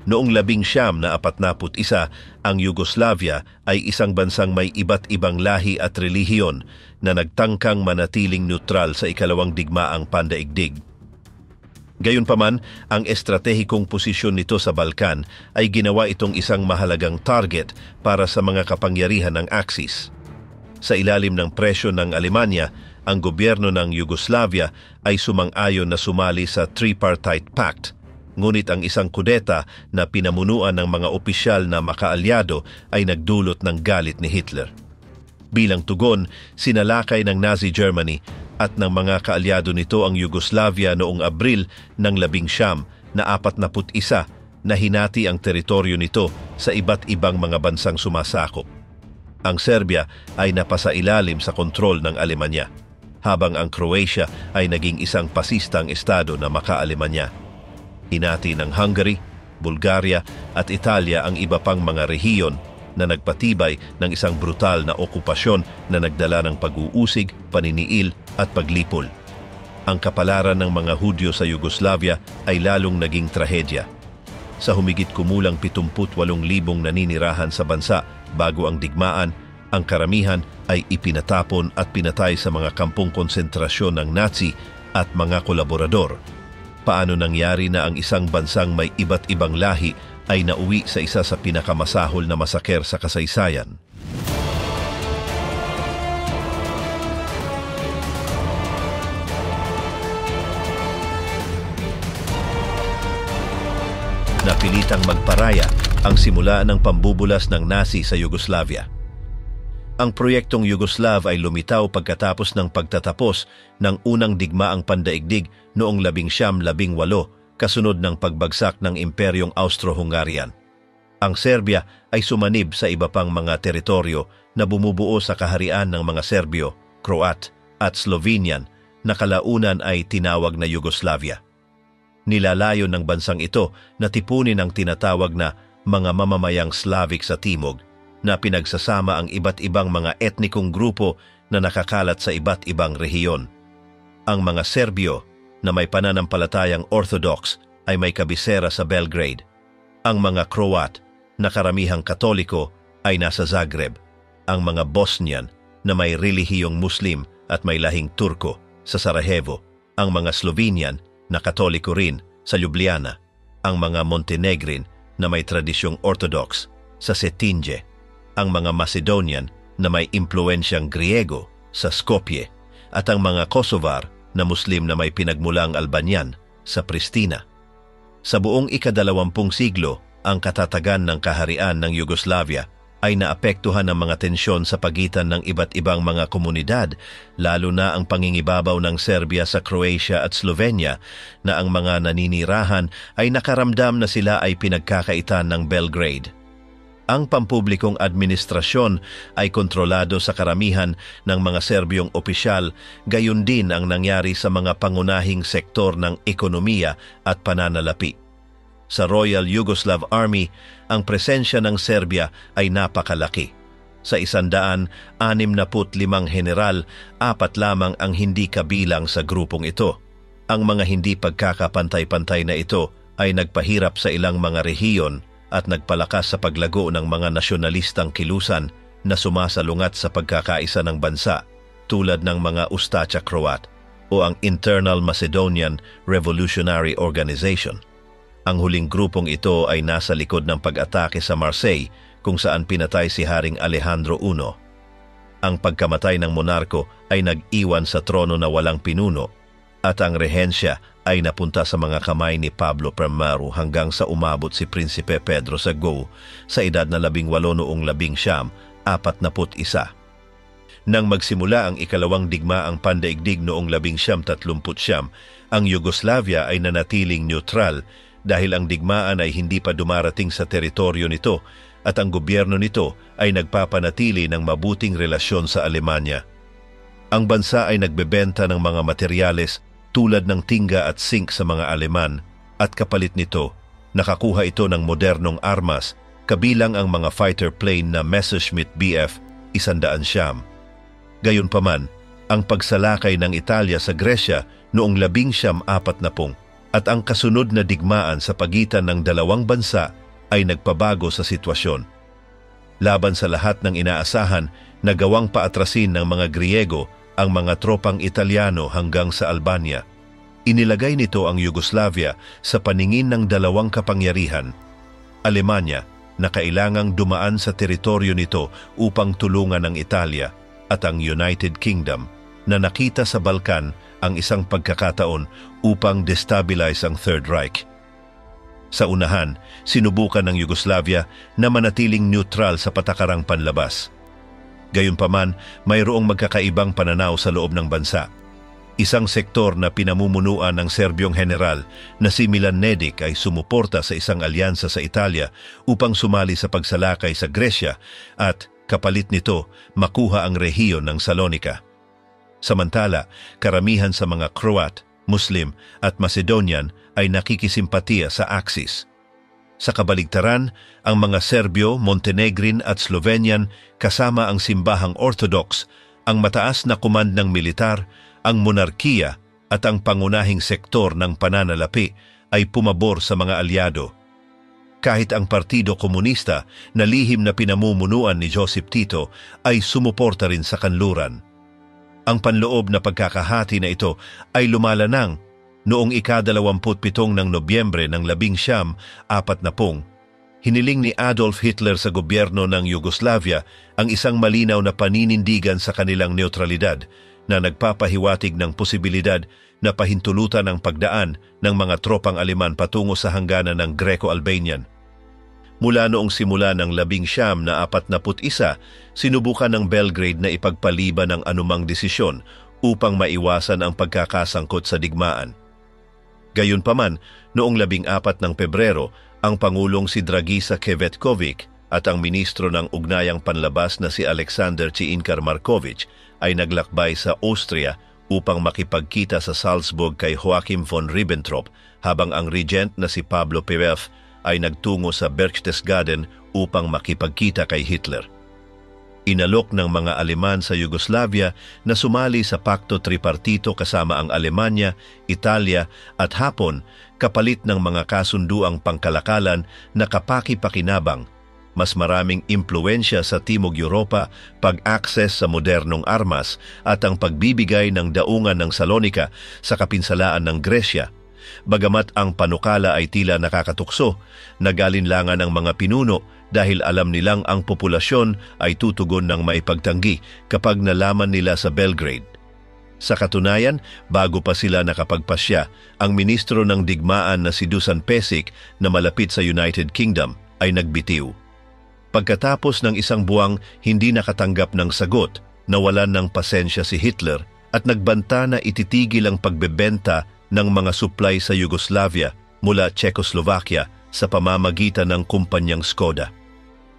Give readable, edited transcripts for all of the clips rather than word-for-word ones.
Noong 1941, ang Yugoslavia ay isang bansang may iba't ibang lahi at relihiyon na nagtangkang manatiling neutral sa ikalawang digmaang pandaigdig. Gayunpaman, ang estratehikong posisyon nito sa Balkan ay ginawa itong isang mahalagang target para sa mga kapangyarihan ng Axis. Sa ilalim ng presyo ng Alemanya, ang gobyerno ng Yugoslavia ay sumang-ayon na sumali sa Tripartite Pact. Ngunit ang isang kudeta na pinamunuan ng mga opisyal na makaalyado ay nagdulot ng galit ni Hitler. Bilang tugon, sinalakay ng Nazi Germany at ng mga kaalyado nito ang Yugoslavia noong Abril ng 1941 na hinati ang teritoryo nito sa iba't ibang mga bansang sumasakop. Ang Serbia ay napasailalim sa kontrol ng Alemanya, habang ang Croatia ay naging isang pasistang estado na maka-Alemanya. Hinati ng Hungary, Bulgaria at Italia ang iba pang mga rehiyon na nagpatibay ng isang brutal na okupasyon na nagdala ng pag-uusig, paniniil at paglipol. Ang kapalaran ng mga Hudyo sa Yugoslavia ay lalong naging trahedya. Sa humigit kumulang 78,000 naninirahan sa bansa bago ang digmaan, ang karamihan ay ipinatapon at pinatay sa mga kampong konsentrasyon ng Nazi at mga kolaborador. Paano nangyari na ang isang bansang may iba't ibang lahi ay nauwi sa isa sa pinakamasahol na masaker sa kasaysayan? Napilitang magparaya ang simula ng pambubulas ng Nazi sa Yugoslavia. Ang proyektong Yugoslav ay lumitaw pagkatapos ng pagtatapos ng unang digmaang pandaigdig noong 1918 kasunod ng pagbagsak ng Imperyong Austro-Hungarian. Ang Serbia ay sumanib sa iba pang mga teritoryo na bumubuo sa kaharian ng mga Serbyo, Croat at Slovenian na kalaunan ay tinawag na Yugoslavia. Nilalayo ng bansang ito na tipunin ang tinatawag na mga mamamayang Slavic sa timog na pinagsasama ang iba't ibang mga etnikong grupo na nakakalat sa iba't ibang rehiyon. Ang mga Serbyo na may pananampalatayang Orthodox ay may kabisera sa Belgrade. Ang mga Croat na karamihang Katoliko ay nasa Zagreb. Ang mga Bosnian na may relihiyong Muslim at may lahing Turko sa Sarajevo. Ang mga Slovenian na Katoliko rin sa Ljubljana. Ang mga Montenegrin na may tradisyong Orthodox sa Cetinje. Ang mga Macedonian na may impluensyang Griego sa Skopje at ang mga Kosovar na Muslim na may pinagmulang Albanian sa Pristina. Sa buong ika-20 siglo, ang katatagan ng kaharian ng Yugoslavia ay naapektuhan ng mga tensyon sa pagitan ng iba't ibang mga komunidad, lalo na ang pangingibabaw ng Serbia sa Croatia at Slovenia na ang mga naninirahan ay nakaramdam na sila ay pinagkakaitan ng Belgrade. Ang pampublikong administrasyon ay kontrolado sa karamihan ng mga Serbyong opisyal, gayon din ang nangyari sa mga pangunahing sektor ng ekonomiya at pananalapi. Sa Royal Yugoslav Army, ang presensya ng Serbia ay napakalaki. Sa 165 general, 4 lamang ang hindi kabilang sa grupong ito. Ang mga hindi pagkakapantay-pantay na ito ay nagpahirap sa ilang mga rehiyon at nagpalakas sa paglago ng mga nasyonalistang kilusan na sumasalungat sa pagkakaisa ng bansa tulad ng mga Ustacha Croat o ang Internal Macedonian Revolutionary Organization. Ang huling grupong ito ay nasa likod ng pag-atake sa Marseille kung saan pinatay si Haring Alejandro I. Ang pagkamatay ng monarko ay nag-iwan sa trono na walang pinuno at ang rehensya ay napunta sa mga kamay ni Pablo I hanggang sa umabot si Prinsipe Pedro II sa edad na 18 noong 1941. Nang magsimula ang ikalawang digmaang pandaigdig noong 1939, ang Yugoslavia ay nanatiling neutral dahil ang digmaan ay hindi pa dumarating sa teritoryo nito at ang gobyerno nito ay nagpapanatili ng mabuting relasyon sa Alemanya. Ang bansa ay nagbebenta ng mga materyales tulad ng tingga at zinc sa mga Aleman at kapalit nito, nakakuha ito ng modernong armas kabilang ang mga fighter plane na Messerschmitt Bf 100. Gayunpaman, ang pagsalakay ng Italya sa Gresya noong 1940 At ang kasunod na digmaan sa pagitan ng dalawang bansa ay nagpabago sa sitwasyon. Laban sa lahat ng inaasahan, nagawang paatrasin ng mga Griego ang mga tropang Italyano hanggang sa Albania. Inilagay nito ang Yugoslavia sa paningin ng dalawang kapangyarihan. Alemanya, na kailangang dumaan sa teritoryo nito upang tulungan ang Italia, at ang United Kingdom, na nakita sa Balkan ang isang pagkakataon upang destabilize ang Third Reich. Sa unahan, sinubukan ng Yugoslavia na manatiling neutral sa patakarang panlabas. Gayunpaman, mayroong magkakaibang pananaw sa loob ng bansa. Isang sektor na pinamumunuan ng Serbyong general na si Milan Nedic ay sumuporta sa isang alyansa sa Italia upang sumali sa pagsalakay sa Gresya at, kapalit nito, makuha ang rehiyon ng Salonika. Samantala, karamihan sa mga Croat, Muslim at Macedonian ay nakikisimpatiya sa Axis. Sa kabaligtaran, ang mga Serbyo, Montenegrin at Slovenian kasama ang simbahang Orthodox, ang mataas na komand ng militar, ang monarkiya at ang pangunahing sektor ng pananalapi ay pumabor sa mga alyado. Kahit ang Partido Komunista na lihim na pinamumunuan ni Joseph Tito ay sumuporta rin sa kanluran. Ang panloob na pagkakahati na ito ay lumalanang noong ika-27 ng Nobyembre ng 1940. Hiniling ni Adolf Hitler sa gobyerno ng Yugoslavia ang isang malinaw na paninindigan sa kanilang neutralidad na nagpapahiwatig ng posibilidad na pahintulutan ang pagdaan ng mga tropang Aleman patungo sa hangganan ng Greco-Albanian. Mula noong simula ng 1941, sinubukan ng Belgrade na ipagpaliban ang anumang desisyon upang maiwasan ang pagkakasangkot sa digmaan. Gayunpaman, noong 14 ng Pebrero, ang Pangulong si Dragiša Kvetković at ang Ministro ng Ugnayang Panlabas na si Alexander Tsinkar Marković ay naglakbay sa Austria upang makipagkita sa Salzburg kay Joachim von Ribbentrop, habang ang regent na si Pablo Piaf ay nagtungo sa Berchtesgaden upang makipagkita kay Hitler. Inalok ng mga Aleman sa Yugoslavia na sumali sa Pakto Tripartito kasama ang Alemanya, Italia at Hapon kapalit ng mga kasunduang pangkalakalan na kapaki-pakinabang, mas maraming impluensya sa Timog Europa, pag-access sa modernong armas at ang pagbibigay ng daungan ng Salonika sa kapinsalaan ng Gresya. Bagamat ang panukala ay tila nakakatukso, nagalinlangan ang mga pinuno dahil alam nilang ang populasyon ay tutugon ng maipagtanggi kapag nalaman nila sa Belgrade. Sa katunayan, bago pa sila nakapagpasya, ang ministro ng digmaan na si Dusan Pešić na malapit sa United Kingdom ay nagbitiw. Pagkatapos ng isang buwang hindi nakatanggap ng sagot, nawalan ng pasensya si Hitler at nagbanta na ititigil ang pagbebenta ng mga supply sa Yugoslavia mula Czechoslovakia sa pamamagitan ng kumpanyang Skoda.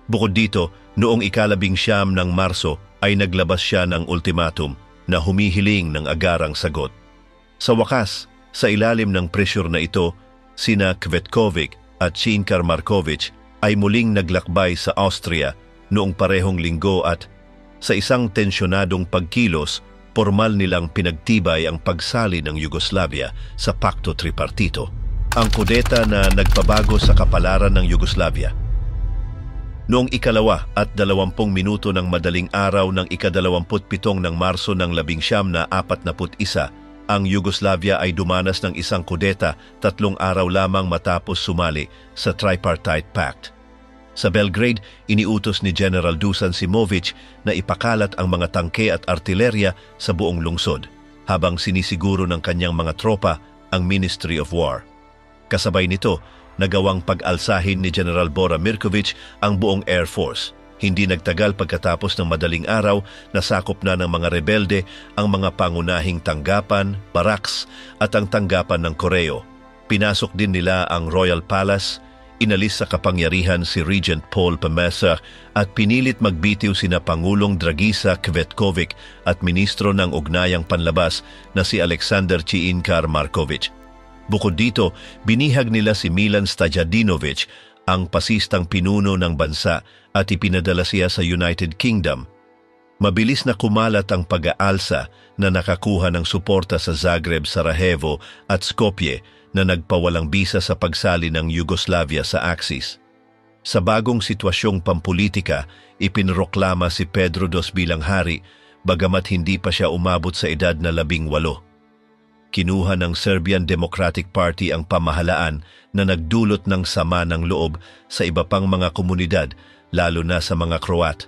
Bukod dito, noong ika-19 ng Marso ay naglabas siya ng ultimatum na humihiling ng agarang sagot. Sa wakas, sa ilalim ng pressure na ito, sina Kvetković at Tsinkar Marković ay muling naglakbay sa Austria noong parehong linggo at sa isang tensyonadong pagkilos, formal nilang pinagtibay ang pagsali ng Yugoslavia sa Pakto Tripartito, ang kudeta na nagpabago sa kapalaran ng Yugoslavia. Noong ikalawa at 20 minuto ng madaling araw ng ika-27 ng Marso ng 1941, ang Yugoslavia ay dumanas ng isang kudeta 3 araw lamang matapos sumali sa Tripartite Pact. Sa Belgrade, iniutos ni General Dusan Simović na ipakalat ang mga tangke at artilerya sa buong lungsod, habang sinisiguro ng kanyang mga tropa ang Ministry of War. Kasabay nito, nagawang pag-alsahin ni General Bora Mirković ang buong Air Force. Hindi nagtagal pagkatapos ng madaling araw, nasakop na ng mga rebelde ang mga pangunahing tanggapan, barracks at ang tanggapan ng Koreo. Pinasok din nila ang Royal Palace, inalis sa kapangyarihan si Regent Paul Pamesa at pinilit magbitiw sina Pangulong Dragiša Kvetković at Ministro ng Ugnayang Panlabas na si Alexander Tsinkar Marković. Bukod dito, binihag nila si Milan Stojadinović, ang pasistang pinuno ng bansa, at ipinadala siya sa United Kingdom. Mabilis na kumalat ang pag-aalsa na nakakuha ng suporta sa Zagreb, Sarajevo at Skopje na nagpawalang bisa sa pagsali ng Yugoslavia sa Axis. Sa bagong sitwasyong pampulitika, ipinroklama si Pedro II bilang hari, bagamat hindi pa siya umabot sa edad na 18. Kinuha ng Serbian Democratic Party ang pamahalaan na nagdulot ng sama ng loob sa iba pang mga komunidad, lalo na sa mga Croat.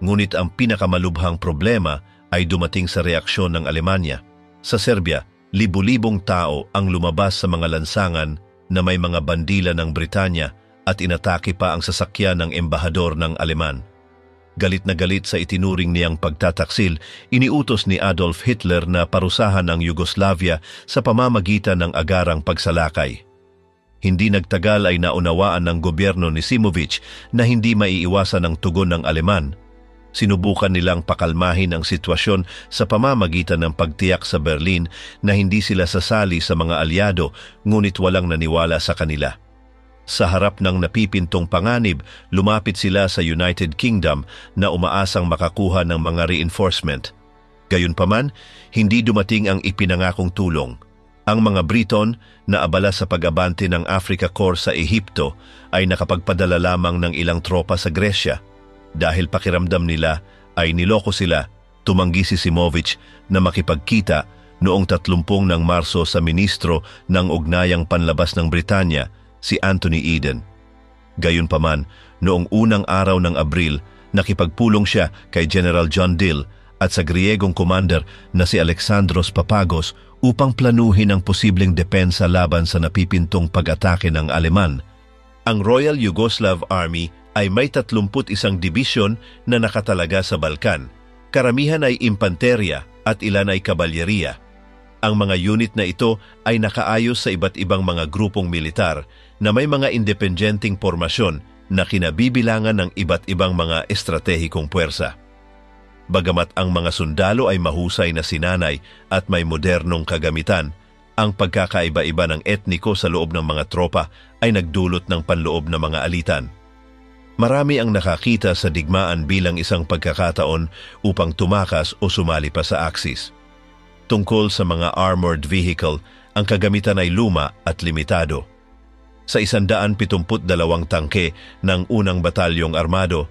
Ngunit ang pinakamalubhang problema ay dumating sa reaksyon ng Alemanya. Sa Serbia, libu-libong tao ang lumabas sa mga lansangan na may mga bandila ng Britanya at inatake pa ang sasakyan ng embahador ng Aleman. Galit na galit sa itinuring niyang pagtataksil, iniutos ni Adolf Hitler na parusahan ang Yugoslavia sa pamamagitan ng agarang pagsalakay. Hindi nagtagal ay naunawaan ng gobyerno ni Simovic na hindi maiiwasan ang tugon ng Aleman. Sinubukan nilang pakalmahin ang sitwasyon sa pamamagitan ng pagtiyak sa Berlin na hindi sila sasali sa mga alyado, ngunit walang naniwala sa kanila. Sa harap ng napipintong panganib, lumapit sila sa United Kingdom na umaasang makakuha ng mga reinforcement. Gayunpaman, hindi dumating ang ipinangakong tulong. Ang mga Briton na abala sa pag-abante ng Africa Corps sa Ehipto ay nakapagpadala lamang ng ilang tropa sa Gresya. Dahil pakiramdam nila ay niloko sila, tumanggi si Simovic na makipagkita noong 30 ng Marso sa ministro ng Ugnayang Panlabas ng Britanya, si Anthony Eden. Gayunpaman, noong unang araw ng Abril, nakipagpulong siya kay General John Dill at sa Griegong commander na si Alexandros Papagos upang planuhin ang posibleng depensa laban sa napipintong pag-atake ng Aleman. Ang Royal Yugoslav Army ay may 31 dibisyon na nakatalaga sa Balkan. Karamihan ay impanterya at ilan ay kabalyeriya. Ang mga unit na ito ay nakaayos sa iba't ibang mga grupong militar na may mga independenteng pormasyon na kinabibilangan ng iba't ibang mga estratehikong puwersa. Bagamat ang mga sundalo ay mahusay na sinanay at may modernong kagamitan, ang pagkakaiba-iba ng etniko sa loob ng mga tropa ay nagdulot ng panloob na mga alitan. Marami ang nakakita sa digmaan bilang isang pagkakataon upang tumakas o sumali pa sa Axis. Tungkol sa mga armored vehicle, ang kagamitan ay luma at limitado. Sa 172 tangke ng unang batalyong armado,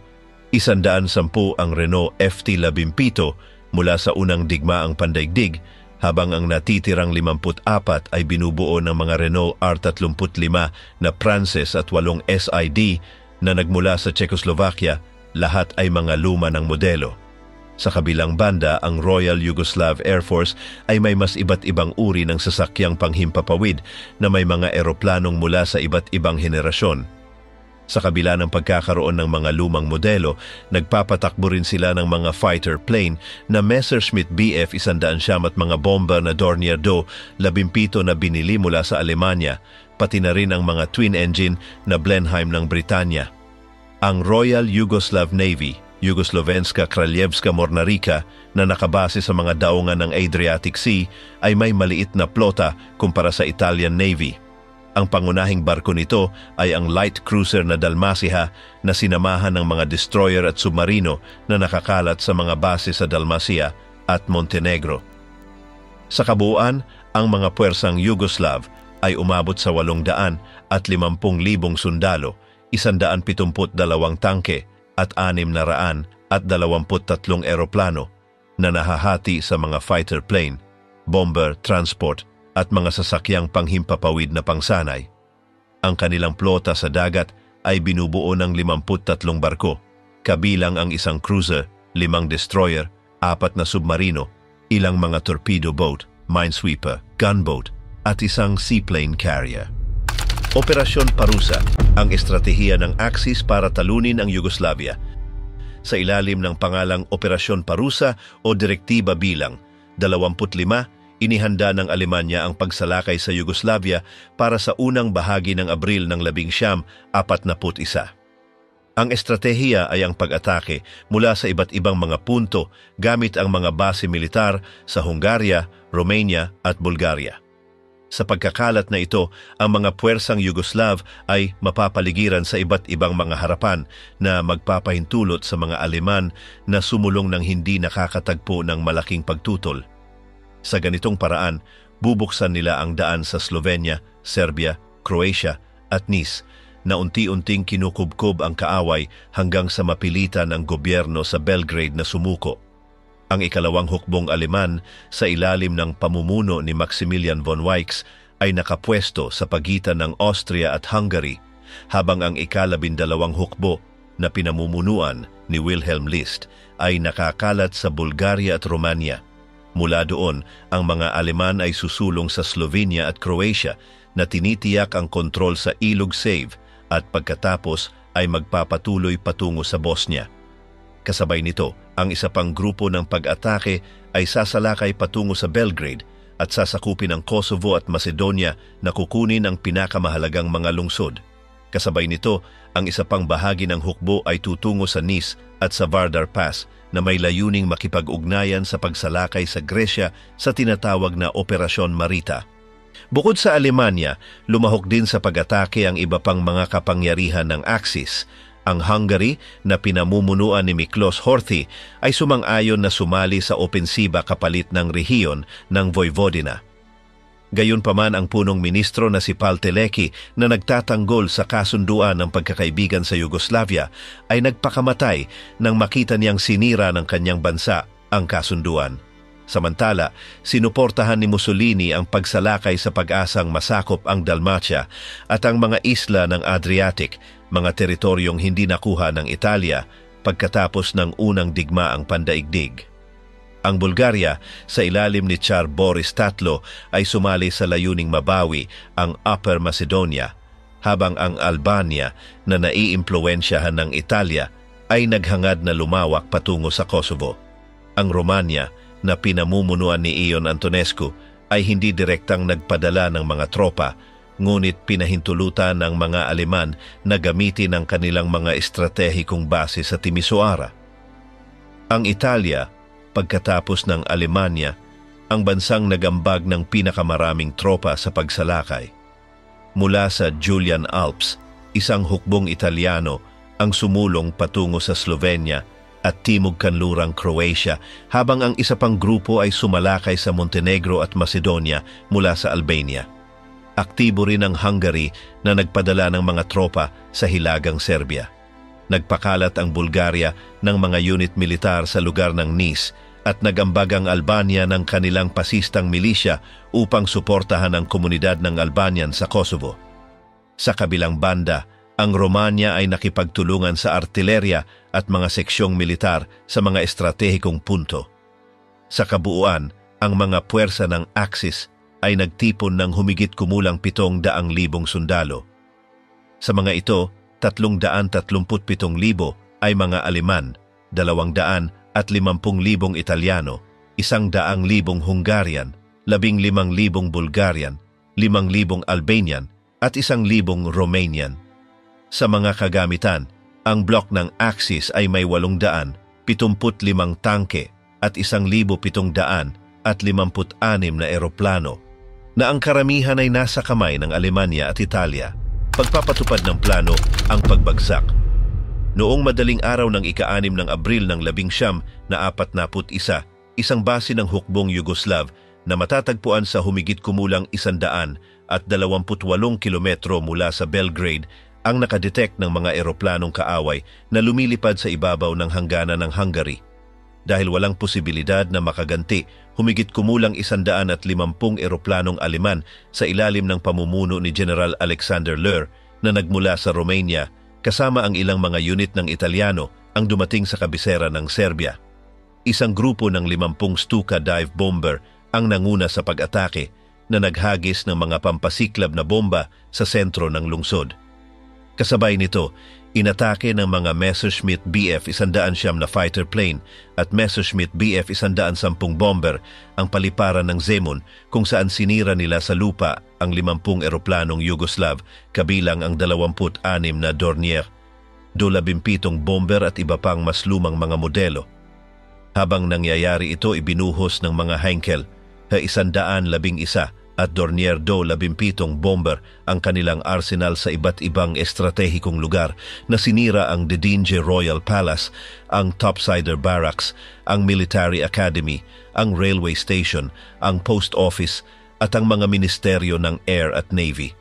110 ang Renault FT-17 mula sa unang digmaang pandaigdig, habang ang natitirang 54 ay binubuo ng mga Renault R35 na Prances at 8 SID na nagmula sa Czechoslovakia, lahat ay mga luma ng modelo. Sa kabilang banda, ang Royal Yugoslav Air Force ay may mas iba't ibang uri ng sasakyang panghimpapawid na may mga eroplanong mula sa iba't ibang henerasyon. Sa kabila ng pagkakaroon ng mga lumang modelo, nagpapatakbo rin sila ng mga fighter plane na Messerschmitt Bf 100 at mga bomber na Dornier Do 17 na binili mula sa Alemanya, pati na rin ang mga twin-engine na Blenheim ng Britanya. Ang Royal Yugoslav Navy, Jugoslovenska Kraljevska Mornarica, na nakabase sa mga daungan ng Adriatic Sea ay may maliit na plota kumpara sa Italian Navy. Ang pangunahing barko nito ay ang light cruiser na Dalmacia na sinamahan ng mga destroyer at submarino na nakakalat sa mga base sa Dalmacia at Montenegro. Sa kabuuan, ang mga puwersang Yugoslav ay umabot sa 850,000 sundalo, 172 tangke at 623 eroplano na nahahati sa mga fighter plane, bomber, transport at mga sasakyang panghimpapawid na pangsanay. Ang kanilang plota sa dagat ay binubuo ng 53 barko, kabilang ang isang cruiser, 5 destroyer, 4 na submarino, ilang mga torpedo boat, minesweeper, gunboat at isang seaplane carrier. Operasyon Parusa, ang estratehiya ng Axis para talunin ang Yugoslavia. Sa ilalim ng pangalang Operasyon Parusa o Direktiba bilang 25, inihanda ng Alemanya ang pagsalakay sa Yugoslavia para sa unang bahagi ng Abril ng 1941. Ang estratehiya ay ang pag-atake mula sa iba't ibang mga punto gamit ang mga base militar sa Hungaria, Romania at Bulgaria. Sa pagkakalat na ito, ang mga puwersang Yugoslav ay mapapaligiran sa iba't ibang mga harapan na magpapahintulot sa mga Aleman na sumulong ng hindi nakakatagpo ng malaking pagtutol. Sa ganitong paraan, bubuksan nila ang daan sa Slovenia, Serbia, Croatia at Nice na unti-unting kinukubkob ang kaaway hanggang sa mapilitan ang gobyerno sa Belgrade na sumuko. Ang ikalawang hukbong Aleman sa ilalim ng pamumuno ni Maximilian von Weichs ay nakapwesto sa pagitan ng Austria at Hungary, habang ang ikalabindalawang hukbo na pinamumunuan ni Wilhelm List ay nakakalat sa Bulgaria at Romania. Mula doon, ang mga Aleman ay susulong sa Slovenia at Croatia na tinitiyak ang kontrol sa Ilog Save at pagkatapos ay magpapatuloy patungo sa Bosnia. Kasabay nito, ang isa pang grupo ng pag-atake ay sasalakay patungo sa Belgrade at sasakupin ang Kosovo at Macedonia na kukunin ang pinakamahalagang mga lungsod. Kasabay nito, ang isa pang bahagi ng hukbo ay tutungo sa Nice at sa Vardar Pass na may layuning makipag-ugnayan sa pagsalakay sa Gresya sa tinatawag na Operasyon Marita. Bukod sa Alemanya, lumahok din sa pag-atake ang iba pang mga kapangyarihan ng Axis. Ang Hungary na pinamumunuan ni Miklos Horthy ay sumang-ayon na sumali sa opensiba kapalit ng rehiyon ng Vojvodina. Gayunpaman ang punong ministro na si Pál Teleki na nagtatanggol sa kasunduan ng pagkakaibigan sa Yugoslavia ay nagpakamatay nang makita niyang sinira ng kanyang bansa ang kasunduan. Samantala, sinuportahan ni Mussolini ang pagsalakay sa pag-asang masakop ang Dalmatia at ang mga isla ng Adriatic, mga teritoryong hindi nakuha ng Italia pagkatapos ng unang digmaang pandaigdig. Ang Bulgaria, sa ilalim ni Tsar Boris III, ay sumali sa layuning mabawi ang Upper Macedonia, habang ang Albania na naiimpluwensyahan ng Italia ay naghangad na lumawak patungo sa Kosovo. Ang Romania, na pinamumunuan ni Ion Antonescu, ay hindi direktang nagpadala ng mga tropa, ngunit pinahintulutan ng mga Aleman na gamitin ang kanilang mga estratehikong base sa Timisoara. Ang Italia, pagkatapos ng Alemanya, ang bansang nagambag ng pinakamaraming tropa sa pagsalakay. Mula sa Julian Alps, isang hukbong Italiano ang sumulong patungo sa Slovenia at Timog Kanlurang Croatia, habang ang isa pang grupo ay sumalakay sa Montenegro at Macedonia mula sa Albania. Aktibo rin ang Hungary na nagpadala ng mga tropa sa hilagang Serbia. Nagpakalat ang Bulgaria ng mga unit militar sa lugar ng Nice at nagambag ang Albania ng kanilang pasistang milisya upang suportahan ang komunidad ng Albanian sa Kosovo. Sa kabilang banda, ang Romania ay nakipagtulungan sa artilerya at mga seksyong militar sa mga estratehikong punto. Sa kabuuan, ang mga puwersa ng Axis ay nagtipon ng humigit kumulang 700,000 sundalo. Sa mga ito, 337,000 ay mga Aleman, 250,000 Italiano, 100,000 Hungarian, 15,000 Bulgarian, 5,000 Albanian at 1,000 Romanian. Sa mga kagamitan, ang blok ng Axis ay may 875 tangke at 1,756 na eroplano, na ang karamihan ay nasa kamay ng Alemanya at Italia. Pagpapatupad ng plano ang pagbagsak. Noong madaling araw ng ika-6 ng Abril ng 1941, isang base ng hukbong Yugoslav na matatagpuan sa humigit kumulang 128 kilometro mula sa Belgrade ang nakadetect ng mga eroplanong kaaway na lumilipad sa ibabaw ng hangganan ng Hungary. Dahil walang posibilidad na makaganti, humigit kumulang 150 eroplanong Aleman sa ilalim ng pamumuno ni General Alexander Löhr na nagmula sa Romania, kasama ang ilang mga unit ng Italiano, ang dumating sa kabisera ng Serbia. Isang grupo ng 50 Stuka dive bomber ang nanguna sa pag-atake na naghagis ng mga pampasiklab na bomba sa sentro ng lungsod. Kasabay nito, inatake ng mga Messerschmitt Bf-100 na fighter plane at Messerschmitt Bf-110 bomber ang paliparan ng Zemun, kung saan sinira nila sa lupa ang 50 eroplanong Yugoslav, kabilang ang 26 na Dornier, 17 bomber at iba pang mas lumang mga modelo. Habang nangyayari ito, ibinuhos ng mga Heinkel, 111 at Dornier 17 bomber ang kanilang arsenal sa iba't ibang estratehikong lugar na sinira ang Dedinje Royal Palace, ang Topsider Barracks, ang Military Academy, ang railway station, ang post office at ang mga ministeryo ng Air at Navy.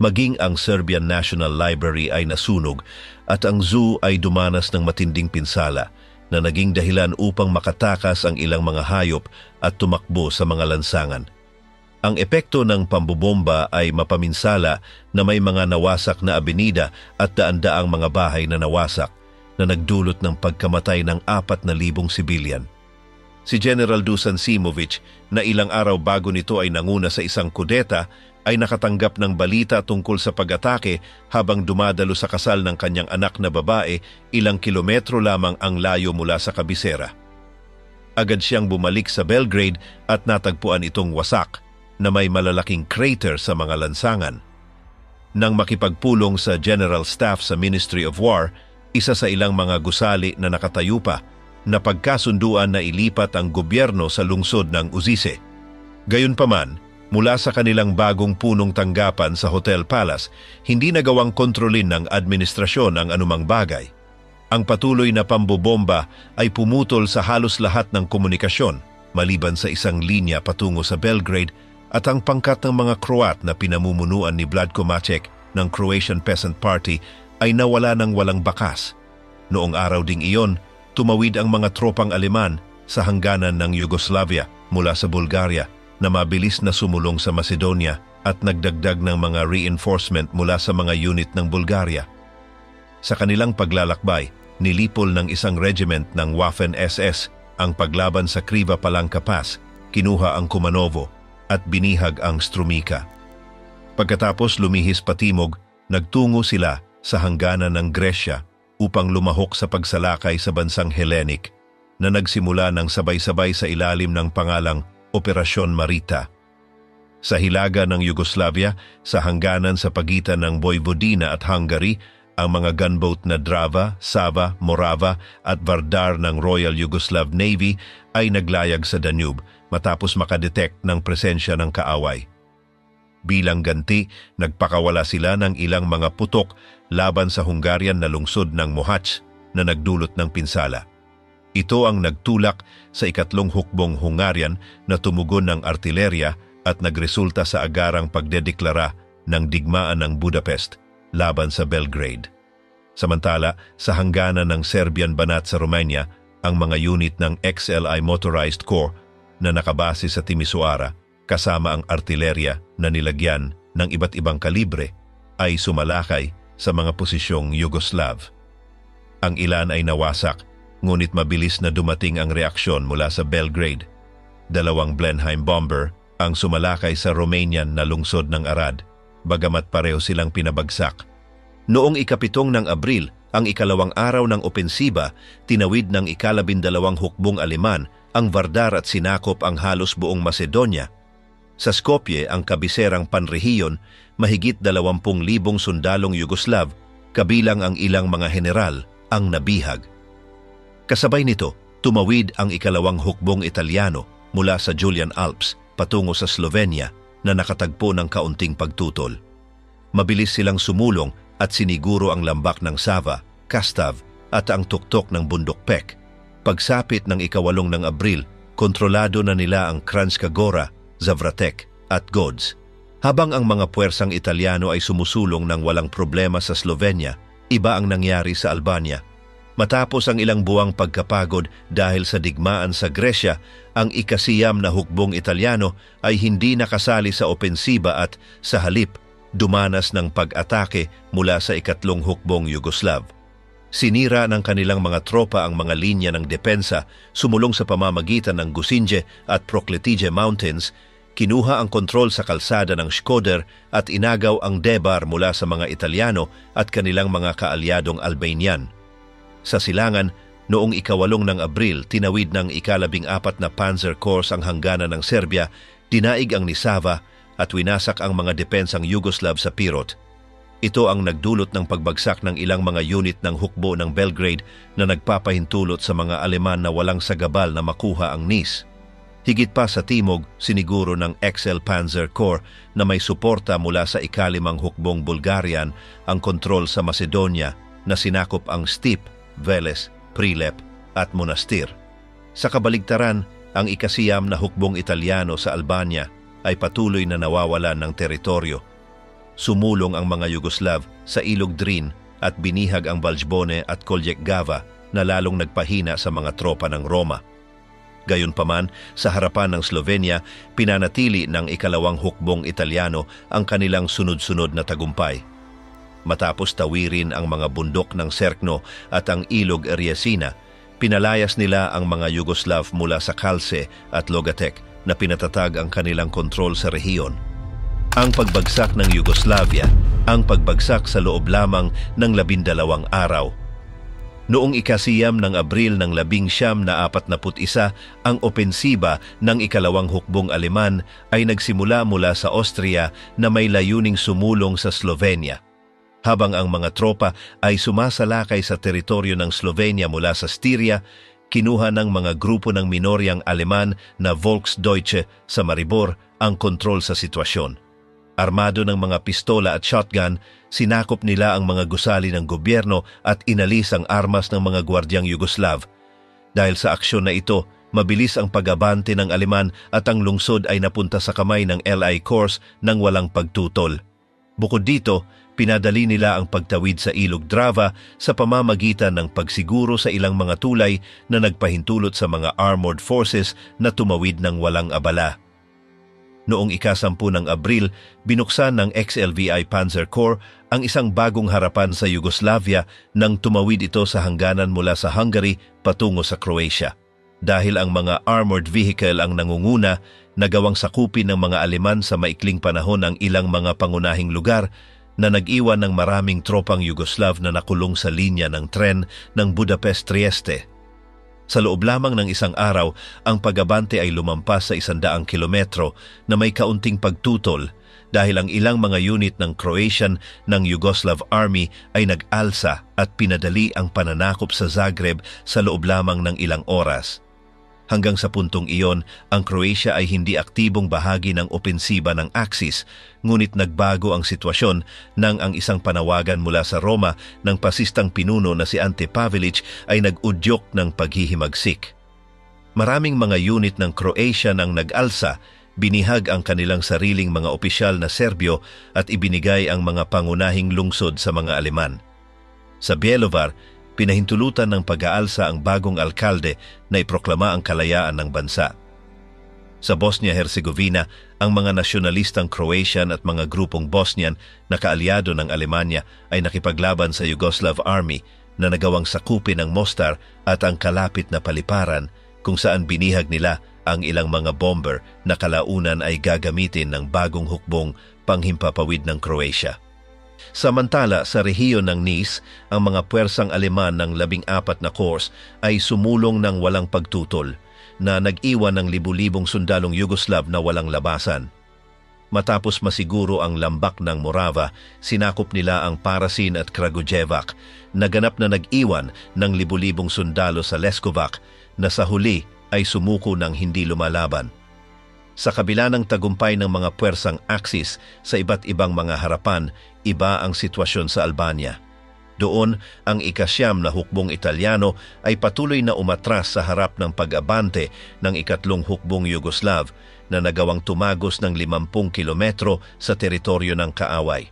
Maging ang Serbian National Library ay nasunog at ang zoo ay dumanas ng matinding pinsala na naging dahilan upang makatakas ang ilang mga hayop at tumakbo sa mga lansangan. Ang epekto ng pambobomba ay mapaminsala na may mga nawasak na abenida at daan-daang mga bahay na nawasak na nagdulot ng pagkamatay ng 4,000 sibilyan. Si General Dusan Simovic na ilang araw bago nito ay nanguna sa isang kudeta ay nakatanggap ng balita tungkol sa pag-atake habang dumadalo sa kasal ng kanyang anak na babae ilang kilometro lamang ang layo mula sa kabisera. Agad siyang bumalik sa Belgrade at natagpuan itong wasak na may malalaking crater sa mga lansangan. Nang makipagpulong sa General Staff sa Ministry of War, isa sa ilang mga gusali na nakatayo pa, na pagkasunduan na ilipat ang gobyerno sa lungsod ng Uzice. Gayunpaman, mula sa kanilang bagong punong tanggapan sa Hotel Palace, hindi nagawang kontrolin ng administrasyon ang anumang bagay. Ang patuloy na pambobomba ay pumutol sa halos lahat ng komunikasyon, maliban sa isang linya patungo sa Belgrade at ang pangkat ng mga Croat na pinamumunuan ni Vlatko Maček ng Croatian Peasant Party ay nawala ng walang bakas. Noong araw ding iyon, tumawid ang mga tropang Aleman sa hangganan ng Yugoslavia mula sa Bulgaria na mabilis na sumulong sa Macedonia at nagdagdag ng mga reinforcement mula sa mga unit ng Bulgaria. Sa kanilang paglalakbay, nilipol ng isang regiment ng Waffen-SS ang paglaban sa Kriva Palanka Pass, kinuha ang Kumanovo at binihag ang Strumica. Pagkatapos lumihis patimog, nagtungo sila sa hangganan ng Gresya upang lumahok sa pagsalakay sa bansang Hellenic na nagsimula ng sabay-sabay sa ilalim ng pangalang Operasyon Marita. Sa hilaga ng Yugoslavia, sa hangganan sa pagitan ng Vojvodina at Hungary, ang mga gunboat na Drava, Sava, Morava at Vardar ng Royal Yugoslav Navy ay naglayag sa Danube matapos makadetect ng presensya ng kaaway. Bilang ganti, nagpakawala sila ng ilang mga putok laban sa Hungarian na lungsod ng Mohacs na nagdulot ng pinsala. Ito ang nagtulak sa ikatlong hukbong Hungarian na tumugon ng artilerya at nagresulta sa agarang pagdedeklara ng digmaan ng Budapest laban sa Belgrade. Samantala, sa hangganan ng Serbian Banat sa Romania, ang mga unit ng XLI Motorized Corps na nakabase sa Timisoara kasama ang artilerya na nilagyan ng iba't ibang kalibre ay sumalakay sa mga posisyong Yugoslav. Ang ilan ay nawasak, ngunit mabilis na dumating ang reaksyon mula sa Belgrade. 2 Blenheim bomber ang sumalakay sa Romanian na lungsod ng Arad, bagamat pareho silang pinabagsak. Noong ika-7 ng Abril, ang ikalawang araw ng opensiba, tinawid ng ika-12 hukbong Aleman ang Vardar at sinakop ang halos buong Macedonia. Sa Skopje, ang kabiserang panrehiyon, mahigit 20,000 sundalong Yugoslav, kabilang ang ilang mga general, ang nabihag. Kasabay nito, tumawid ang ikalawang hukbong Italyano mula sa Julian Alps patungo sa Slovenia na nakatagpo ng kaunting pagtutol. Mabilis silang sumulong at siniguro ang lambak ng Sava, Kastav at ang tuktok ng bundok Pek. Pagsapit ng ika-8 ng Abril, kontrolado na nila ang Kranjska Gora, Zavratek at Gods. Habang ang mga puwersang Italyano ay sumusulong ng walang problema sa Slovenia, iba ang nangyari sa Albania. Matapos ang ilang buwang pagkapagod dahil sa digmaan sa Gresya, ang ika-9 na hukbong Italyano ay hindi nakasali sa opensiba at, sa halip, dumanas ng pag-atake mula sa ika-3 hukbong Yugoslav. Sinira ng kanilang mga tropa ang mga linya ng depensa, sumulong sa pamamagitan ng Gusinje at Prokletije Mountains, kinuha ang kontrol sa kalsada ng Shkoder at inagaw ang Debar mula sa mga Italyano at kanilang mga kaalyadong Albanian. Sa silangan, noong ika-8 ng Abril, tinawid ng ika-14 na Panzer Corps ang hangganan ng Serbia, dinaig ang Nisava at winasak ang mga depensang Yugoslav sa Pirot. Ito ang nagdulot ng pagbagsak ng ilang mga unit ng hukbo ng Belgrade na nagpapahintulot sa mga Aleman na walang sagabal na makuha ang Nis. Higit pa sa timog, siniguro ng XL Panzer Corps na may suporta mula sa ika-5 hukbong Bulgarian ang kontrol sa Macedonia na sinakop ang Stip, Veles, Prilep at Monastir. Sa kabaligtaran, ang ika-9 na hukbong Italyano sa Albania ay patuloy na nawawalan ng teritoryo. Sumulong ang mga Yugoslav sa Ilog Drin at binihag ang Baljbone at Koljegava na lalong nagpahina sa mga tropa ng Roma. Gayunpaman, sa harapan ng Slovenia, pinanatili ng ikalawang hukbong Italyano ang kanilang sunod-sunod na tagumpay. Matapos tawirin ang mga bundok ng Cerkno at ang Ilog Riesina, pinalayas nila ang mga Yugoslav mula sa Kalse at Logatec na pinatatag ang kanilang kontrol sa rehiyon. Ang pagbagsak ng Yugoslavia, ang pagbagsak sa loob lamang ng 12 araw. Noong ikasiyam ng Abril ng 1941, ang opensiba ng ikalawang hukbong Aleman ay nagsimula mula sa Austria na may layuning sumulong sa Slovenia. Habang ang mga tropa ay sumasalakay sa teritoryo ng Slovenia mula sa Styria, kinuha ng mga grupo ng minoryang Aleman na Volksdeutsche sa Maribor ang kontrol sa sitwasyon. Armado ng mga pistola at shotgun, sinakop nila ang mga gusali ng gobyerno at inalis ang armas ng mga gwardyang Yugoslav. Dahil sa aksyon na ito, mabilis ang pag-abante ng Aleman at ang lungsod ay napunta sa kamay ng LI Corps nang walang pagtutol. Bukod dito, pinadali nila ang pagtawid sa Ilog Drava sa pamamagitan ng pagsiguro sa ilang mga tulay na nagpahintulot sa mga armored forces na tumawid ng walang abala. Noong ika-10 ng Abril, binuksan ng XLVI Panzer Corps ang isang bagong harapan sa Yugoslavia nang tumawid ito sa hangganan mula sa Hungary patungo sa Croatia. Dahil ang mga armored vehicle ang nangunguna, nagawang sakupin ng mga Aleman sa maikling panahon ang ilang mga pangunahing lugar na nag-iwan ng maraming tropang Yugoslav na nakulong sa linya ng tren ng Budapest-Trieste. Sa loob lamang ng isang araw, ang pag-abante ay lumampas sa 100 kilometro na may kaunting pagtutol dahil ang ilang mga unit ng Croatian ng Yugoslav Army ay nag-alsa at pinadali ang pananakop sa Zagreb sa loob lamang ng ilang oras. Hanggang sa puntong iyon, ang Croatia ay hindi aktibong bahagi ng opensiba ng Axis, ngunit nagbago ang sitwasyon nang ang isang panawagan mula sa Roma ng pasistang pinuno na si Ante Pavelic ay nag-udyok ng paghihimagsik. Maraming mga unit ng Croatia nang nag-alsa, binihag ang kanilang sariling mga opisyal na Serbyo at ibinigay ang mga pangunahing lungsod sa mga Aleman. Sa Bjelovar, pinahintulutan ng pag-aalsa ang bagong alkalde na iproklama ang kalayaan ng bansa. Sa Bosnia-Herzegovina, ang mga nasyonalistang Croatian at mga grupong Bosnian na kaalyado ng Alemanya ay nakipaglaban sa Yugoslav Army na nagawang sakupin ang Mostar at ang kalapit na paliparan kung saan binihag nila ang ilang mga bomber na kalaunan ay gagamitin ng bagong hukbong panghimpapawid ng Croatia. Samantala, sa rehiyon ng Nice, ang mga puwersang Aleman ng 14 na Corps ay sumulong ng walang pagtutol na nag-iwan ng libu-libong sundalong Yugoslav na walang labasan. Matapos masiguro ang lambak ng Morava, sinakop nila ang Parasin at Kragujevac, naganap na nag-iwan ng libu-libong sundalo sa Leskovac na sa huli ay sumuko ng hindi lumalaban. Sa kabila ng tagumpay ng mga puwersang Axis sa iba't ibang mga harapan, iba ang sitwasyon sa Albania. Doon, ang ika-9 na hukbong Italyano ay patuloy na umatras sa harap ng pag-abante ng ikatlong hukbong Yugoslav na nagawang tumagos ng 50 kilometro sa teritoryo ng kaaway.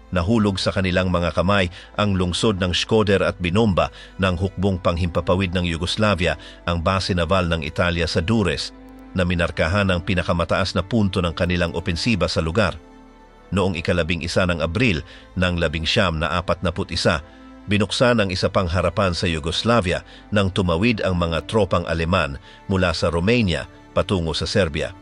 Nahulog sa kanilang mga kamay ang lungsod ng Shkodër at binomba ng hukbong panghimpapawid ng Yugoslavia, ang base naval ng Italia sa Dures, na minarkahan ang pinakamataas na punto ng kanilang opensiba sa lugar. Noong ika-11 ng Abril ng 1941, binuksan ang isa pang harapan sa Yugoslavia nang tumawid ang mga tropang Aleman mula sa Romania patungo sa Serbia.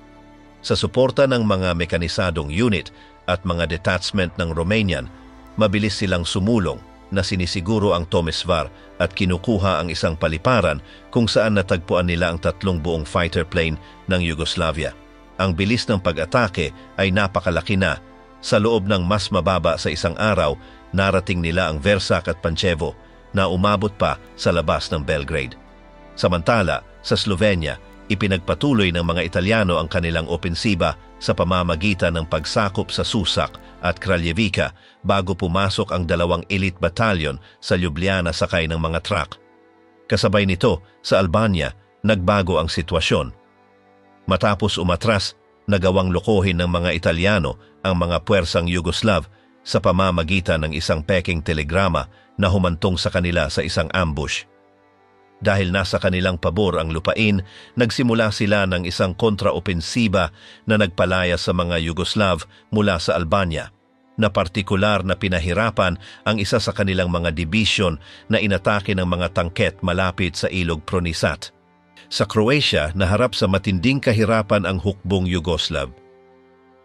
Sa suporta ng mga mekanisadong unit at mga detachment ng Romanian, mabilis silang sumulong na sinisiguro ang Tomisvar at kinukuha ang isang paliparan kung saan natagpuan nila ang 3 buong fighter plane ng Yugoslavia. Ang bilis ng pag-atake ay napakalaki na. Sa loob ng mas mababa sa isang araw, narating nila ang Versac at Pančevo na umabot pa sa labas ng Belgrade. Samantala, sa Slovenia, ipinagpatuloy ng mga Italyano ang kanilang opensiba sa pamamagitan ng pagsakop sa Susak at Kraljevica bago pumasok ang 2 elite battalion sa Ljubljana sakay ng mga truck. Kasabay nito, sa Albania, nagbago ang sitwasyon. Matapos umatras, nagawang lokohin ng mga Italyano ang mga puwersang Yugoslav sa pamamagitan ng isang peking telegrama na humantong sa kanila sa isang ambush. Dahil nasa kanilang pabor ang lupain, nagsimula sila ng isang kontraopensiba na nagpalaya sa mga Yugoslav mula sa Albania, na partikular na pinahirapan ang isa sa kanilang mga dibisyon na inatake ng mga tangket malapit sa ilog Pronisat. Sa Croatia, naharap sa matinding kahirapan ang hukbong Yugoslav.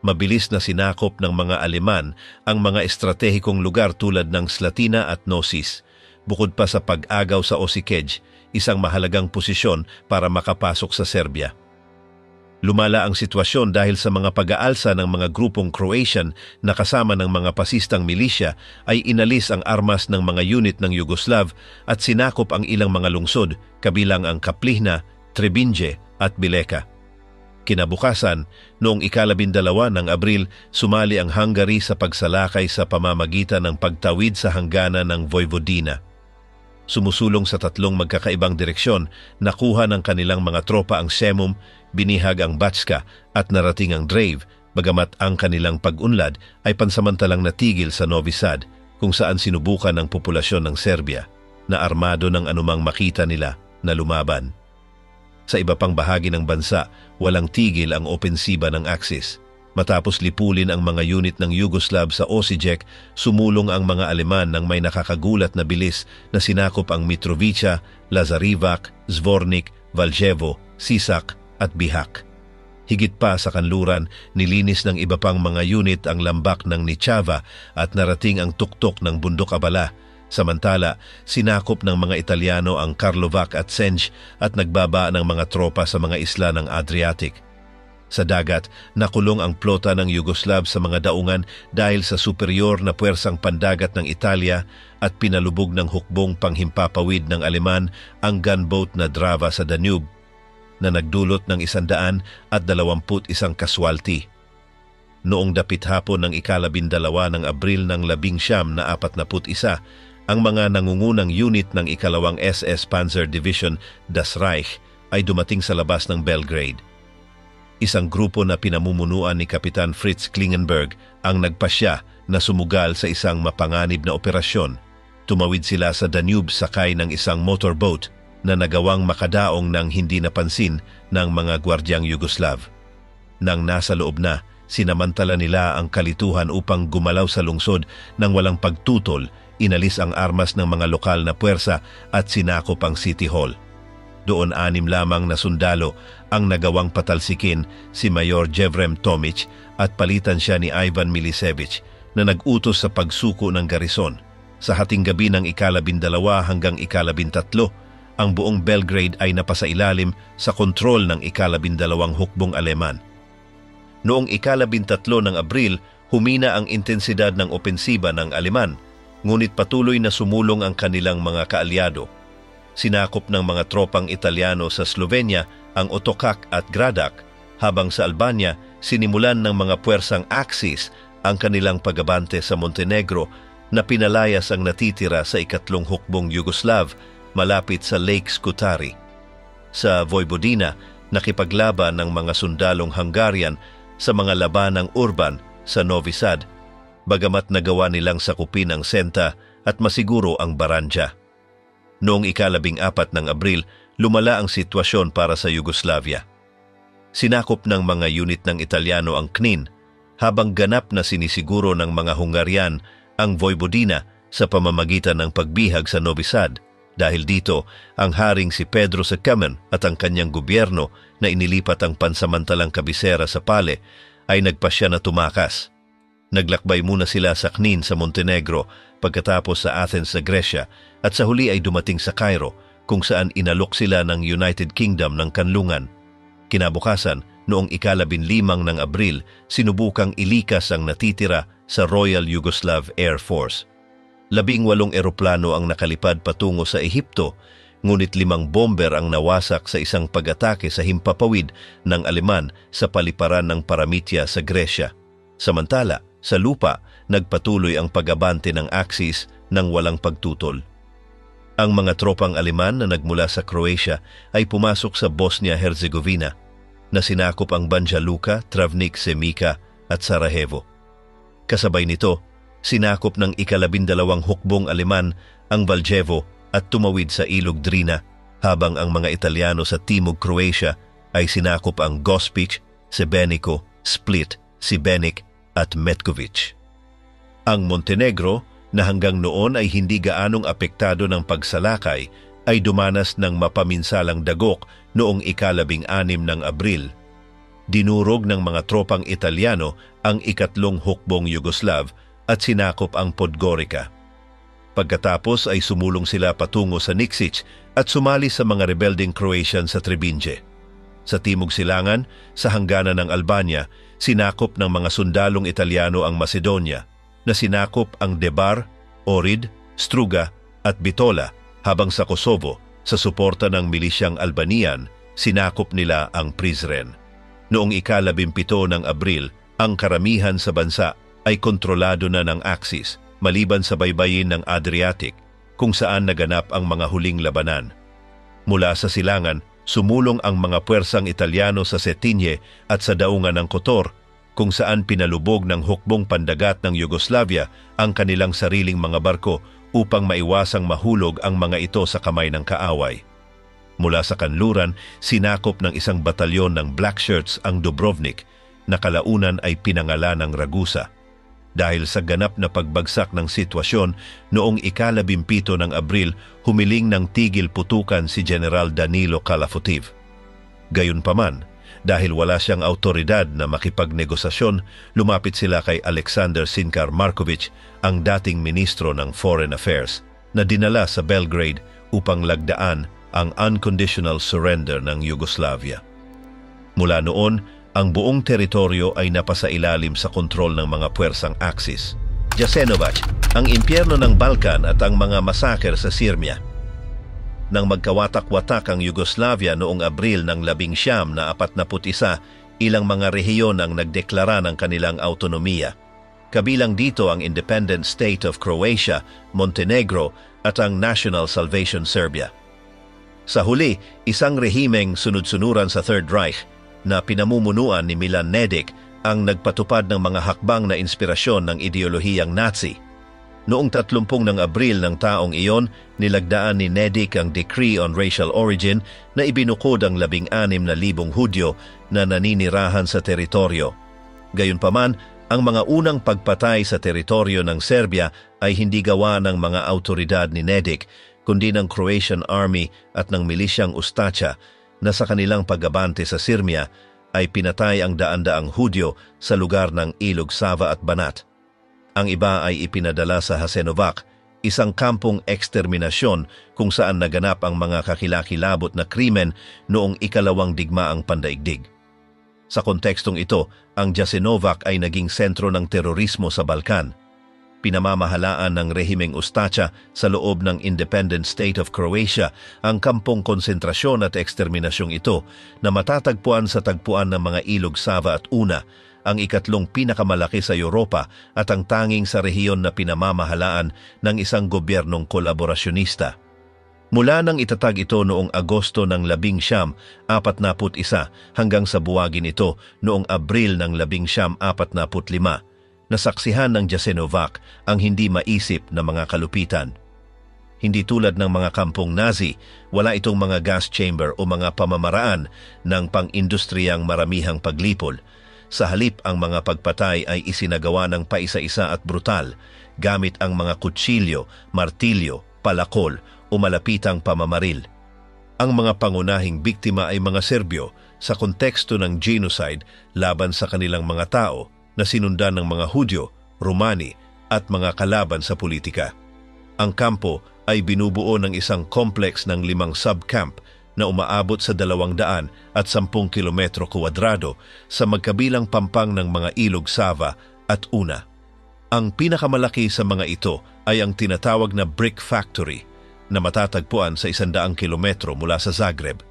Mabilis na sinakop ng mga Aleman ang mga estratehikong lugar tulad ng Slatina at Nosis, bukod pa sa pag-agaw sa Osikej, isang mahalagang posisyon para makapasok sa Serbia. Lumala ang sitwasyon dahil sa mga pag-aalsa ng mga grupong Croatian na kasama ng mga pasistang milisya ay inalis ang armas ng mga unit ng Yugoslav at sinakop ang ilang mga lungsod, kabilang ang Kaplihna, Trebinje at Bileka. Kinabukasan, noong ika-12 ng Abril, sumali ang Hungary sa pagsalakay sa pamamagitan ng pagtawid sa hangganan ng Vojvodina. Sumusulong sa tatlong magkakaibang direksyon, nakuha ng kanilang mga tropa ang Semum, binihag ang Batska at narating ang Drave, bagamat ang kanilang pag-unlad ay pansamantalang natigil sa Novi Sad, kung saan sinubukan ng populasyon ng Serbia na armado ng anumang makita nila na lumaban. Sa iba pang bahagi ng bansa, walang tigil ang opensiba ng Axis. Matapos lipulin ang mga unit ng Yugoslav sa Osijek, sumulong ang mga Aleman ng may nakakagulat na bilis na sinakop ang Mitrovica, Lazarevac, Zvornik, Valjevo, Sisak at Bihak. Higit pa sa kanluran, nilinis ng iba pang mga unit ang lambak ng Nichava at narating ang tuktok ng Bundok Abala. Samantala, sinakop ng mga Italyano ang Karlovac at Senj at nagbaba ng mga tropa sa mga isla ng Adriatic. Sa dagat, nakulong ang plota ng Yugoslav sa mga daungan dahil sa superior na puwersang pandagat ng Italia at pinalubog ng hukbong panghimpapawid ng Aleman ang gunboat na Drava sa Danube, na nagdulot ng 121 kaswalti. Noong dapit hapon ng ika-12 ng Abril ng 1941, ang mga nangungunang unit ng ikalawang SS Panzer Division Das Reich ay dumating sa labas ng Belgrade. Isang grupo na pinamumunuan ni Kapitan Fritz Klingenberg ang nagpasya na sumugal sa isang mapanganib na operasyon. Tumawid sila sa Danube sakay ng isang motorboat na nagawang makadaong ng hindi napansin ng mga gwardyang Yugoslav. Nang nasa loob na, sinamantala nila ang kalituhan upang gumalaw sa lungsod nang walang pagtutol, inalis ang armas ng mga lokal na puwersa at sinakop ang City Hall. Doon 6 lamang na sundalo ang nagawang patalsikin si Mayor Jevrem Tomic at palitan siya ni Ivan Milicevic na nag-utos sa pagsuko ng garison. Sa hating gabi ng ika-12 hanggang ika-13, ang buong Belgrade ay napasailalim sa kontrol ng ika-12 hukbong Aleman. Noong ika-13 ng Abril, humina ang intensidad ng opensiba ng Aleman, ngunit patuloy na sumulong ang kanilang mga kaalyado. Sinakop ng mga tropang Italyano sa Slovenia ang Otočak at Gradak, habang sa Albania sinimulan ng mga puwersang Axis ang kanilang pagabante sa Montenegro na pinalayas ang natitira sa ikatlong hukbong Yugoslav malapit sa Lake Scutari. Sa Vojvodina, nakipaglaban ng mga sundalong Hungarian sa mga labanang urban sa Novi Sad, bagamat nagawa nilang sakupin ang Senta at masiguro ang Baranja. Noong ika-14 ng Abril, lumala ang sitwasyon para sa Yugoslavia. Sinakop ng mga unit ng Italyano ang Knin, habang ganap na sinisiguro ng mga Hungarian ang Vojvodina sa pamamagitan ng pagbihag sa Novi Sad. Dahil dito, ang haring si Pedro Sekemen at ang kanyang gobyerno na inilipat ang pansamantalang kabisera sa Pale ay nagpasya na tumakas. Naglakbay muna sila sa Knin sa Montenegro, pagkatapos sa Athens sa Gresya, at sa huli ay dumating sa Cairo, kung saan inalok sila ng United Kingdom ng kanlungan. Kinabukasan, noong ika-15 ng Abril, sinubukang ilikas ang natitira sa Royal Yugoslav Air Force. 18 eroplano ang nakalipad patungo sa Ehipto, ngunit 5 bomber ang nawasak sa isang pag-atake sa himpapawid ng Aleman sa paliparan ng Paramitya sa Gresya. Samantala, sa lupa, nagpatuloy ang pag-abante ng Axis ng walang pagtutol. Ang mga tropang Aleman na nagmula sa Croatia ay pumasok sa Bosnia-Herzegovina. na sinakop ang Banja Luka, Travnik, Semica at Sarajevo. Kasabay nito, sinakop ng ika-12 hukbong Aleman ang Valjevo at tumawid sa ilog Drina, habang ang mga Italyano sa Timog Croatia ay sinakop ang Gospic, Sebenico, Split, Sibenik at Metkovic. Ang Montenegro, na hanggang noon ay hindi gaanong apektado ng pagsalakay, ay dumanas ng mapaminsalang dagok noong ika-16 ng Abril. Dinurog ng mga tropang Italyano ang ikatlong hukbong Yugoslav at sinakop ang Podgorica. Pagkatapos ay sumulong sila patungo sa Nikšić at sumali sa mga rebelding Croatian sa Trebinje. Sa Timog Silangan, sa hangganan ng Albania, sinakop ng mga sundalong Italyano ang Macedonia, na sinakop ang Debar, Ohrid, Struga at Bitola, habang sa Kosovo, sa suporta ng milisyang Albanian, sinakop nila ang Prizren. Noong ika-17 ng Abril, ang karamihan sa bansa ay kontrolado na ng Axis, maliban sa baybayin ng Adriatic, kung saan naganap ang mga huling labanan. Mula sa silangan, sumulong ang mga puwersang Italyano sa Cetinje at sa daungan ng Kotor, kung saan pinalubog ng hukbong pandagat ng Yugoslavia ang kanilang sariling mga barko upang maiwasang mahulog ang mga ito sa kamay ng kaaway. Mula sa kanluran, sinakop ng isang batalyon ng Black Shirts ang Dubrovnik, na kalaunan ay pinangalan ng Ragusa. Dahil sa ganap na pagbagsak ng sitwasyon, noong ika-17 ng Abril, humiling ng tigil putukan si General Danilo Kalafutiv. Gayunpaman, dahil wala siyang autoridad na makipagnegosasyon, lumapit sila kay Alexander Sinkar Markovic, ang dating ministro ng Foreign Affairs, na dinala sa Belgrade upang lagdaan ang unconditional surrender ng Yugoslavia. Mula noon, ang buong teritoryo ay napasailalim sa kontrol ng mga puwersang Axis. Jasenovac, ang impyerno ng Balkan at ang mga masaker sa Sirmia. Nang magkawatak-watak ang Yugoslavia noong Abril ng 1941, ilang mga rehiyon ang nagdeklara ng kanilang autonomiya. Kabilang dito ang Independent State of Croatia, Montenegro at ang National Salvation Serbia. Sa huli, isang rehimeng sunod-sunuran sa Third Reich na pinamumunuan ni Milan Nedic ang nagpatupad ng mga hakbang na inspirasyon ng ideolohiyang Nazi. Noong 30 ng Abril ng taong iyon, nilagdaan ni Nedic ang Decree on Racial Origin na ibinukod ang 16,000 Hudyo na naninirahan sa teritoryo. Gayunpaman, ang mga unang pagpatay sa teritoryo ng Serbia ay hindi gawa ng mga autoridad ni Nedic, kundi ng Croatian Army at ng milisyang Ustacha, na sa kanilang pag-abante sa Sirmia ay pinatay ang daan-daang Hudyo sa lugar ng Ilog Sava at Banat. Ang iba ay ipinadala sa Jasenovac, isang kampong eksterminasyon kung saan naganap ang mga kakilakilabot na krimen noong ikalawang digmaang pandaigdig. Sa kontekstong ito, ang Jasenovac ay naging sentro ng terorismo sa Balkan. Pinamamahalaan ng rehimeng Ustacha sa loob ng Independent State of Croatia ang kampong konsentrasyon at eksterminasyong ito na matatagpuan sa tagpuan ng mga Ilog Sava at Una, ang ikatlong pinakamalaki sa Europa at ang tanging sa rehiyon na pinamamahalaan ng isang gobyernong kolaborasyonista. Mula nang itatag ito noong Agosto ng 1941 hanggang sa buwagin ito noong Abril ng 1945, nasaksihan ng Jasenovac ang hindi maisip na mga kalupitan. Hindi tulad ng mga kampong Nazi, wala itong mga gas chamber o mga pamamaraan ng pang-industriyang maramihang paglipol. Sa halip, ang mga pagpatay ay isinagawa ng paisa-isa at brutal, gamit ang mga kutsilyo, martilyo, palakol o malapitang pamamaril. Ang mga pangunahing biktima ay mga Serbyo sa konteksto ng genocide laban sa kanilang mga tao, na sinundan ng mga Hudyo, Romani at mga kalaban sa politika. Ang kampo ay binubuo ng isang complex ng 5 subcamp na umaabot sa 210 kilometro kwadrado sa magkabilang pampang ng mga Ilog Sava at Una. Ang pinakamalaki sa mga ito ay ang tinatawag na Brick Factory na matatagpuan sa 100 kilometro mula sa Zagreb.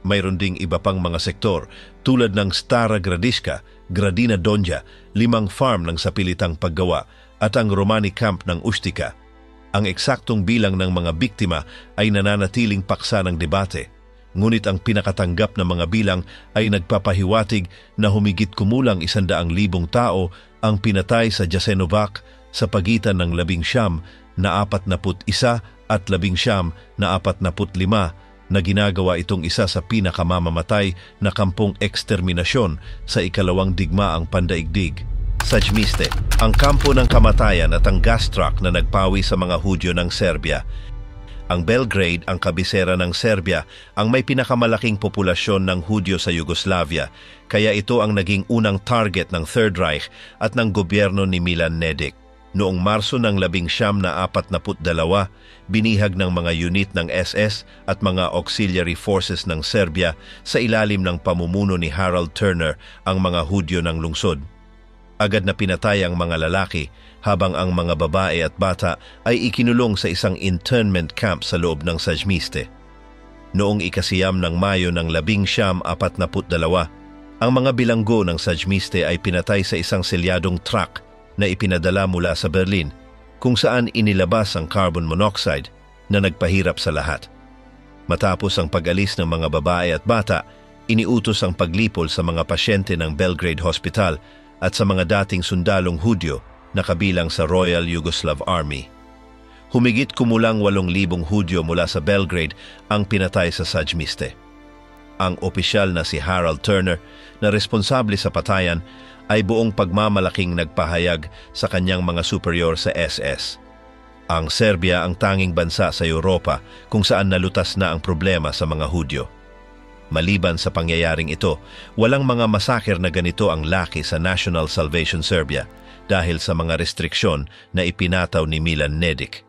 Mayroon ding iba pang mga sektor tulad ng Stara Gradiška, Gradina Donja, 5 farm ng sapilitang paggawa at ang Romani camp ng Ustica. Ang eksaktong bilang ng mga biktima ay nananatiling paksa ng debate. Ngunit ang pinakatanggap na mga bilang ay nagpapahiwatig na humigit kumulang 100,000 tao ang pinatay sa Jasenovac sa pagitan ng 19 na 41 at 19 na 45 na ginagawa itong isa sa pinakamamamatay na kampong eksterminasyon sa ikalawang digmaang pandaigdig. Sajmiste, ang kampo ng kamatayan at ang gas truck na nagpawi sa mga Hudyo ng Serbia. Ang Belgrade, ang kabisera ng Serbia, ang may pinakamalaking populasyon ng Hudyo sa Yugoslavia, kaya ito ang naging unang target ng Third Reich at ng gobyerno ni Milan Nedic. Noong Marso ng 1942, binihag ng mga unit ng SS at mga auxiliary forces ng Serbia sa ilalim ng pamumuno ni Harold Turner ang mga Hudyo ng lungsod. Agad na pinatay ang mga lalaki habang ang mga babae at bata ay ikinulong sa isang internment camp sa loob ng Sajmiste. Noong ikasiyam ng Mayo ng 1942, ang mga bilanggo ng Sajmiste ay pinatay sa isang selyadong truck na ipinadala mula sa Berlin, kung saan inilabas ang carbon monoxide na nagpahirap sa lahat. Matapos ang pag-alis ng mga babae at bata, iniutos ang paglipol sa mga pasyente ng Belgrade Hospital at sa mga dating sundalong Hudyo na kabilang sa Royal Yugoslav Army. Humigit kumulang 8,000 Hudyo mula sa Belgrade ang pinatay sa Sajmiste. Ang opisyal na si Harold Turner na responsable sa patayan ay buong pagmamalaking nagpahayag sa kanyang mga superior sa SS. Ang Serbia ang tanging bansa sa Europa kung saan nalutas na ang problema sa mga Hudyo. Maliban sa pangyayaring ito, walang mga masaker na ganito ang laki sa National Salvation Serbia dahil sa mga restriksyon na ipinataw ni Milan Nedic.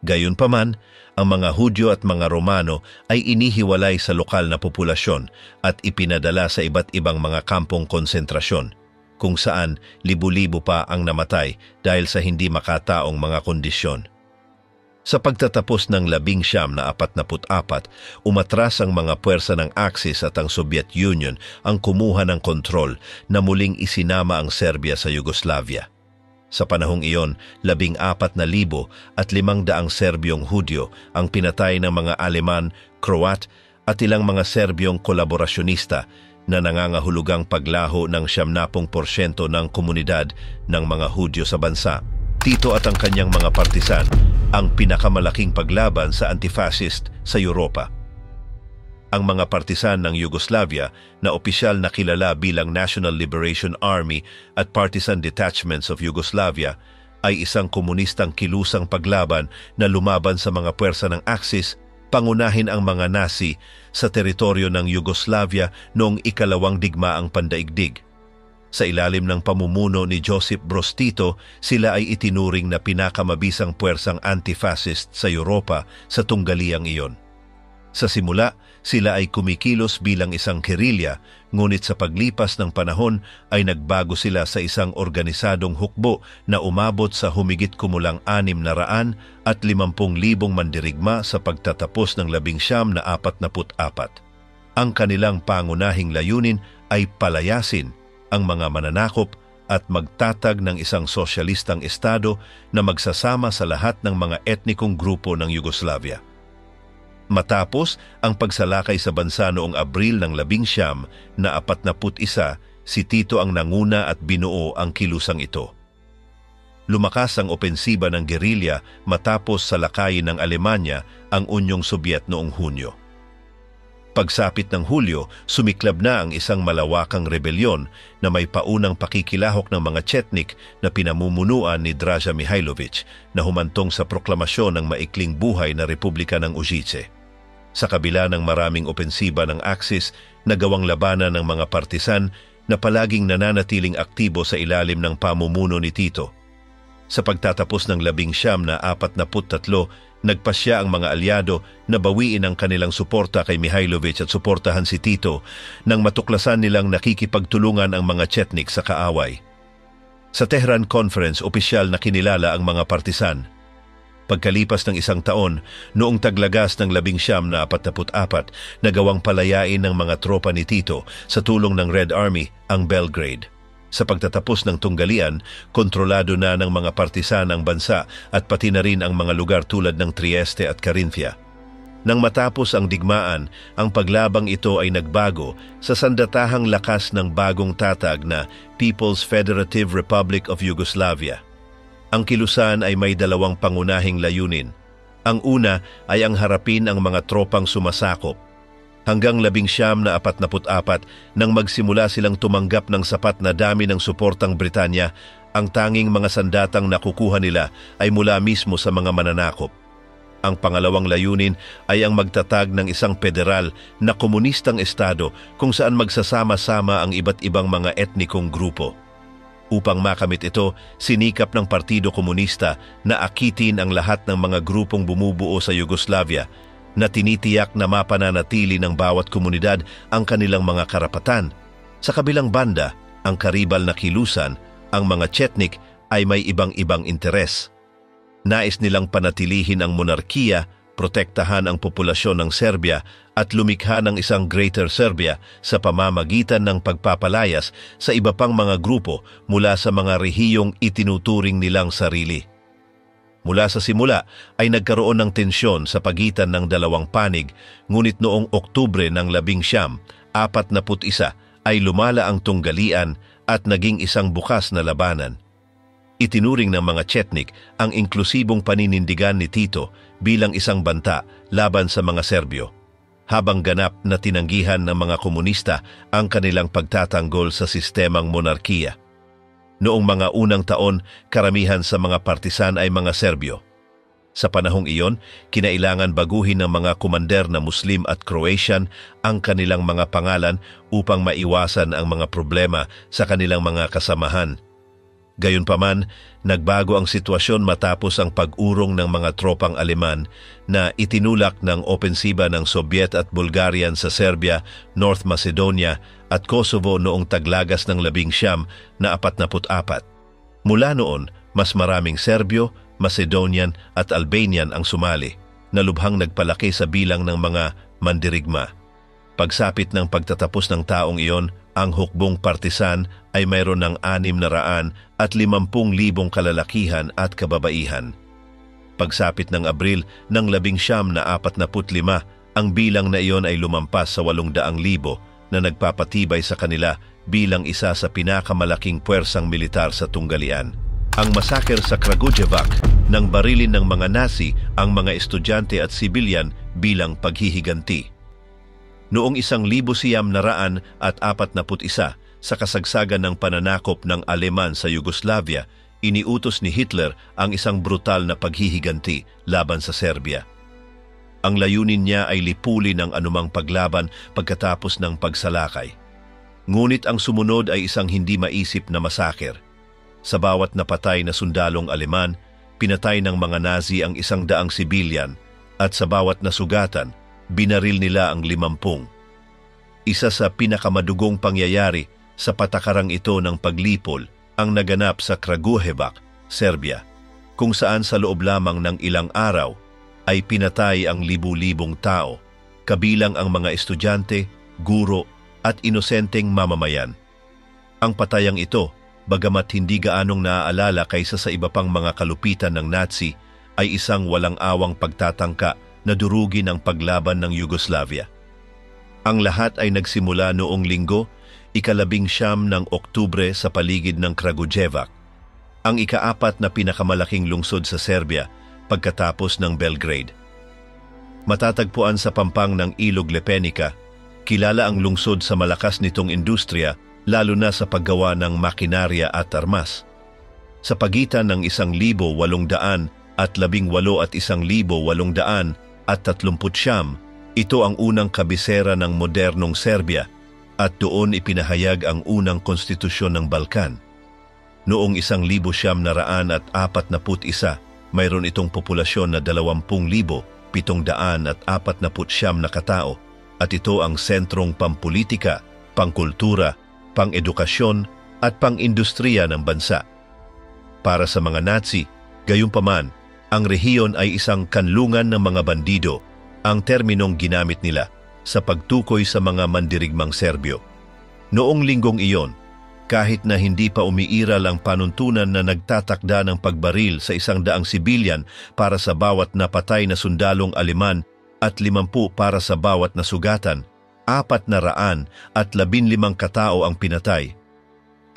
Gayunpaman, ang mga Hudyo at mga Romano ay inihiwalay sa lokal na populasyon at ipinadala sa iba't ibang mga kampong konsentrasyon, kung saan libu-libo pa ang namatay dahil sa hindi makataong mga kondisyon. Sa pagtatapos ng 1944, umatras ang mga puwersa ng Axis at ang Soviet Union ang kumuha ng kontrol na muling isinama ang Serbia sa Yugoslavia. Sa panahong iyon, 14,500 Serbyong Hudyo ang pinatay ng mga Aleman, Croat at ilang mga Serbyong kolaborasyonista na nangangahulugang paglaho ng 70% ng komunidad ng mga Hudyo sa bansa. Tito at ang kanyang mga partisan ang pinakamalaking paglaban sa anti-fascist sa Europa. Ang mga partisan ng Yugoslavia na opisyal na kilala bilang National Liberation Army at Partisan Detachments of Yugoslavia ay isang komunistang kilusang paglaban na lumaban sa mga puwersa ng Axis, pangunahin ang mga Nazi sa teritoryo ng Yugoslavia noong ikalawang digmaang pandaigdig. Sa ilalim ng pamumuno ni Josip Broz Tito, sila ay itinuring na pinakamabisang puwersang anti-fascist sa Europa sa tunggaliang iyon. Sa simula, sila ay kumikilos bilang isang gerilya, ngunit sa paglipas ng panahon ay nagbago sila sa isang organisadong hukbo na umabot sa humigit kumulang 650,000 mandirigma sa pagtatapos ng 1944. Ang kanilang pangunahing layunin ay palayasin ang mga mananakop at magtatag ng isang sosyalistang estado na magsasama sa lahat ng mga etnikong grupo ng Yugoslavia. Matapos ang pagsalakay sa bansa noong Abril ng 1941, si Tito ang nanguna at binuo ang kilusang ito. Lumakas ang opensiba ng gerilya matapos salakayin ng Alemanya ang Unyong Sobyet noong Hunyo. Pagsapit ng Hulyo, sumiklab na ang isang malawakang rebelyon na may paunang pakikilahok ng mga Chetnik na pinamumunuan ni Draža Mihailović na humantong sa proklamasyon ng maikling buhay na Republika ng Užice. Sa kabila ng maraming opensiba ng Axis, nagawang labanan ng mga partisan na palaging nananatiling aktibo sa ilalim ng pamumuno ni Tito. Sa pagtatapos ng 1943, nagpasya ang mga alyado na bawiin ang kanilang suporta kay Mihailović at suportahan si Tito nang matuklasan nilang nakikipagtulungan ang mga Chetnik sa kaaway. Sa Tehran Conference, opisyal na kinilala ang mga partisan. Pagkalipas ng isang taon, noong taglagas ng 1944, nagawang palayain ng mga tropa ni Tito sa tulong ng Red Army ang Belgrade. Sa pagtatapos ng tunggalian, kontrolado na ng mga partisan ang bansa at pati na rin ang mga lugar tulad ng Trieste at Carinthia. Nang matapos ang digmaan, ang paglabang ito ay nagbago sa sandatahang lakas ng bagong tatag na People's Federative Republic of Yugoslavia. Ang kilusan ay may dalawang pangunahing layunin. Ang una ay ang harapin ang mga tropang sumasakop. Hanggang 1944 nang magsimula silang tumanggap ng sapat na dami ng suportang Britanya, ang tanging mga sandatang nakukuha nila ay mula mismo sa mga mananakop. Ang pangalawang layunin ay ang magtatag ng isang federal na komunistang estado kung saan magsasama-sama ang iba't ibang mga etnikong grupo. Upang makamit ito, sinikap ng Partido Komunista na akitin ang lahat ng mga grupong bumubuo sa Yugoslavia na tinitiyak na mapananatili ng bawat komunidad ang kanilang mga karapatan. Sa kabilang banda, ang karibal na kilusan, ang mga Chetnik ay may ibang-ibang interes. Nais nilang panatilihin ang monarkiya, protektahan ang populasyon ng Serbia at lumikha ng isang Greater Serbia sa pamamagitan ng pagpapalayas sa iba pang mga grupo mula sa mga rehiyong itinuturing nilang sarili. Mula sa simula ay nagkaroon ng tensyon sa pagitan ng dalawang panig, ngunit noong Oktubre ng 1941 ay lumala ang tunggalian at naging isang bukas na labanan. Itinuring ng mga Chetnik ang inklusibong paninindigan ni Tito bilang isang banta laban sa mga Serbyo, habang ganap na tinanggihan ng mga komunista ang kanilang pagtatanggol sa sistemang monarkiya. Noong mga unang taon, karamihan sa mga partisan ay mga Serbyo. Sa panahong iyon, kinailangan baguhin ng mga komander na Muslim at Croatian ang kanilang mga pangalan upang maiwasan ang mga problema sa kanilang mga kasamahan. Gayunpaman, nagbago ang sitwasyon matapos ang pag-urong ng mga tropang Aleman na itinulak ng opensiba ng Soviet at Bulgarian sa Serbia, North Macedonia at Kosovo noong taglagas ng 1944. Mula noon, mas maraming Serbyo, Macedonian at Albanian ang sumali, na lubhang nagpalaki sa bilang ng mga mandirigma. Pagsapit ng pagtatapos ng taong iyon, ang hukbong partisan ay mayroon ng 650,000 kalalakihan at kababaihan. Pagsapit ng Abril ng 1945, ang bilang na iyon ay lumampas sa 800,000 na nagpapatibay sa kanila bilang isa sa pinakamalaking puwersang militar sa tunggalian. Ang masaker sa Kragujevac nang barilin ng mga Nazi ang mga estudyante at sibilyan bilang paghihiganti. Noong 1941 sa kasagsagan ng pananakop ng Aleman sa Yugoslavia, iniutos ni Hitler ang isang brutal na paghihiganti laban sa Serbia. Ang layunin niya ay lipulin ang anumang paglaban pagkatapos ng pagsalakay. Ngunit ang sumunod ay isang hindi maisip na masaker. Sa bawat napatay na sundalong Aleman, pinatay ng mga Nazi ang 100 sibilyan at sa bawat nasugatan, binaril nila ang 50. Isa sa pinakamadugong pangyayari sa patakarang ito ng paglipol ang naganap sa Kragujevac, Serbia, kung saan sa loob lamang ng ilang araw ay pinatay ang libu-libong tao, kabilang ang mga estudyante, guro at inosenteng mamamayan. Ang patayang ito, bagamat hindi gaanong naaalala kaysa sa iba pang mga kalupitan ng Nazi, ay isang walang awang pagtatangka na durugin ang paglaban ng Yugoslavia. Ang lahat ay nagsimula noong Linggo, 19 ng Oktubre sa paligid ng Kragujevac, ang ika-4 na pinakamalaking lungsod sa Serbia pagkatapos ng Belgrade. Matatagpuan sa pampang ng Ilog Lepenica, kilala ang lungsod sa malakas nitong industriya lalo na sa paggawa ng makinarya at armas. Sa pagitan ng 1,800 at 18 at 1,800 at 39, ito ang unang kabisera ng modernong Serbia at doon ipinahayag ang unang konstitusyon ng Balkan. Noong 1941, mayroon itong populasyon na 20,749 na katao at ito ang sentrong pampolitika, pangkultura, pang-edukasyon at pang-industriya ng bansa. Para sa mga Nazi, gayunpaman, ang rehiyon ay isang kanlungan ng mga bandido, ang terminong ginamit nila sa pagtukoy sa mga mandirigmang Serbyo. Noong linggong iyon, kahit na hindi pa umiiral ang panuntunan na nagtatakda ng pagbaril sa 100 sibilyan para sa bawat napatay na sundalong Aleman, at 50 para sa bawat nasugatan, 415 katao ang pinatay.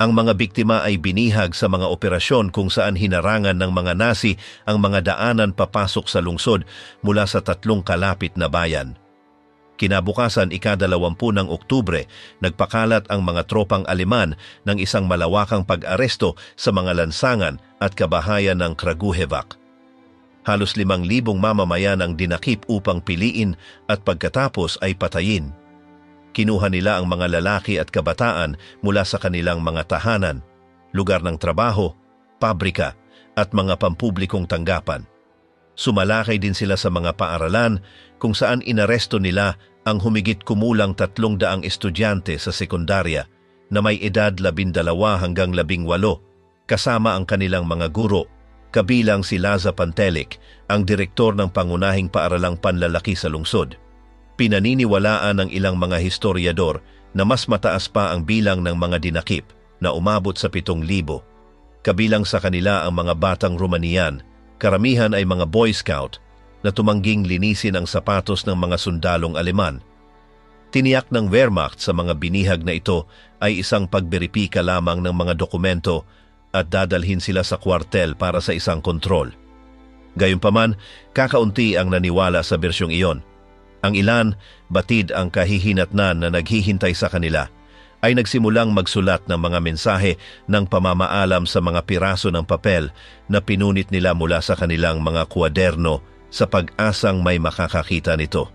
Ang mga biktima ay binihag sa mga operasyon kung saan hinarangan ng mga Nazi ang mga daanan papasok sa lungsod mula sa 3 kalapit na bayan. Kinabukasan, ika-20 ng Oktubre, nagpakalat ang mga tropang Aleman ng isang malawakang pag-aresto sa mga lansangan at kabahayan ng Kragujevac. Halos 5,000 mamamayan ang dinakip upang piliin at pagkatapos ay patayin. Kinuha nila ang mga lalaki at kabataan mula sa kanilang mga tahanan, lugar ng trabaho, pabrika at mga pampublikong tanggapan. Sumalakay din sila sa mga paaralan kung saan inaresto nila ang humigit kumulang 300 estudyante sa sekundarya na may edad 12 hanggang 18, kasama ang kanilang mga guro, kabilang si Laza Pantelic, ang direktor ng pangunahing paaralang panlalaki sa lungsod. Pinaniniwalaan ng ilang mga historiador na mas mataas pa ang bilang ng mga dinakip na umabot sa 7,000. Kabilang sa kanila ang mga batang Romanian, karamihan ay mga Boy Scout na tumangging linisin ang sapatos ng mga sundalong Aleman. Tiniyak ng Wehrmacht sa mga binihag na ito ay isang pagberipika lamang ng mga dokumento at dadalhin sila sa kwartel para sa isang kontrol. Gayunpaman, kakaunti ang naniwala sa bersyong iyon. Ang ilan, batid ang kahihinatnan na naghihintay sa kanila, ay nagsimulang magsulat ng mga mensahe ng pamamaalam sa mga piraso ng papel na pinunit nila mula sa kanilang mga kwaderno sa pag-asang may makakakita nito.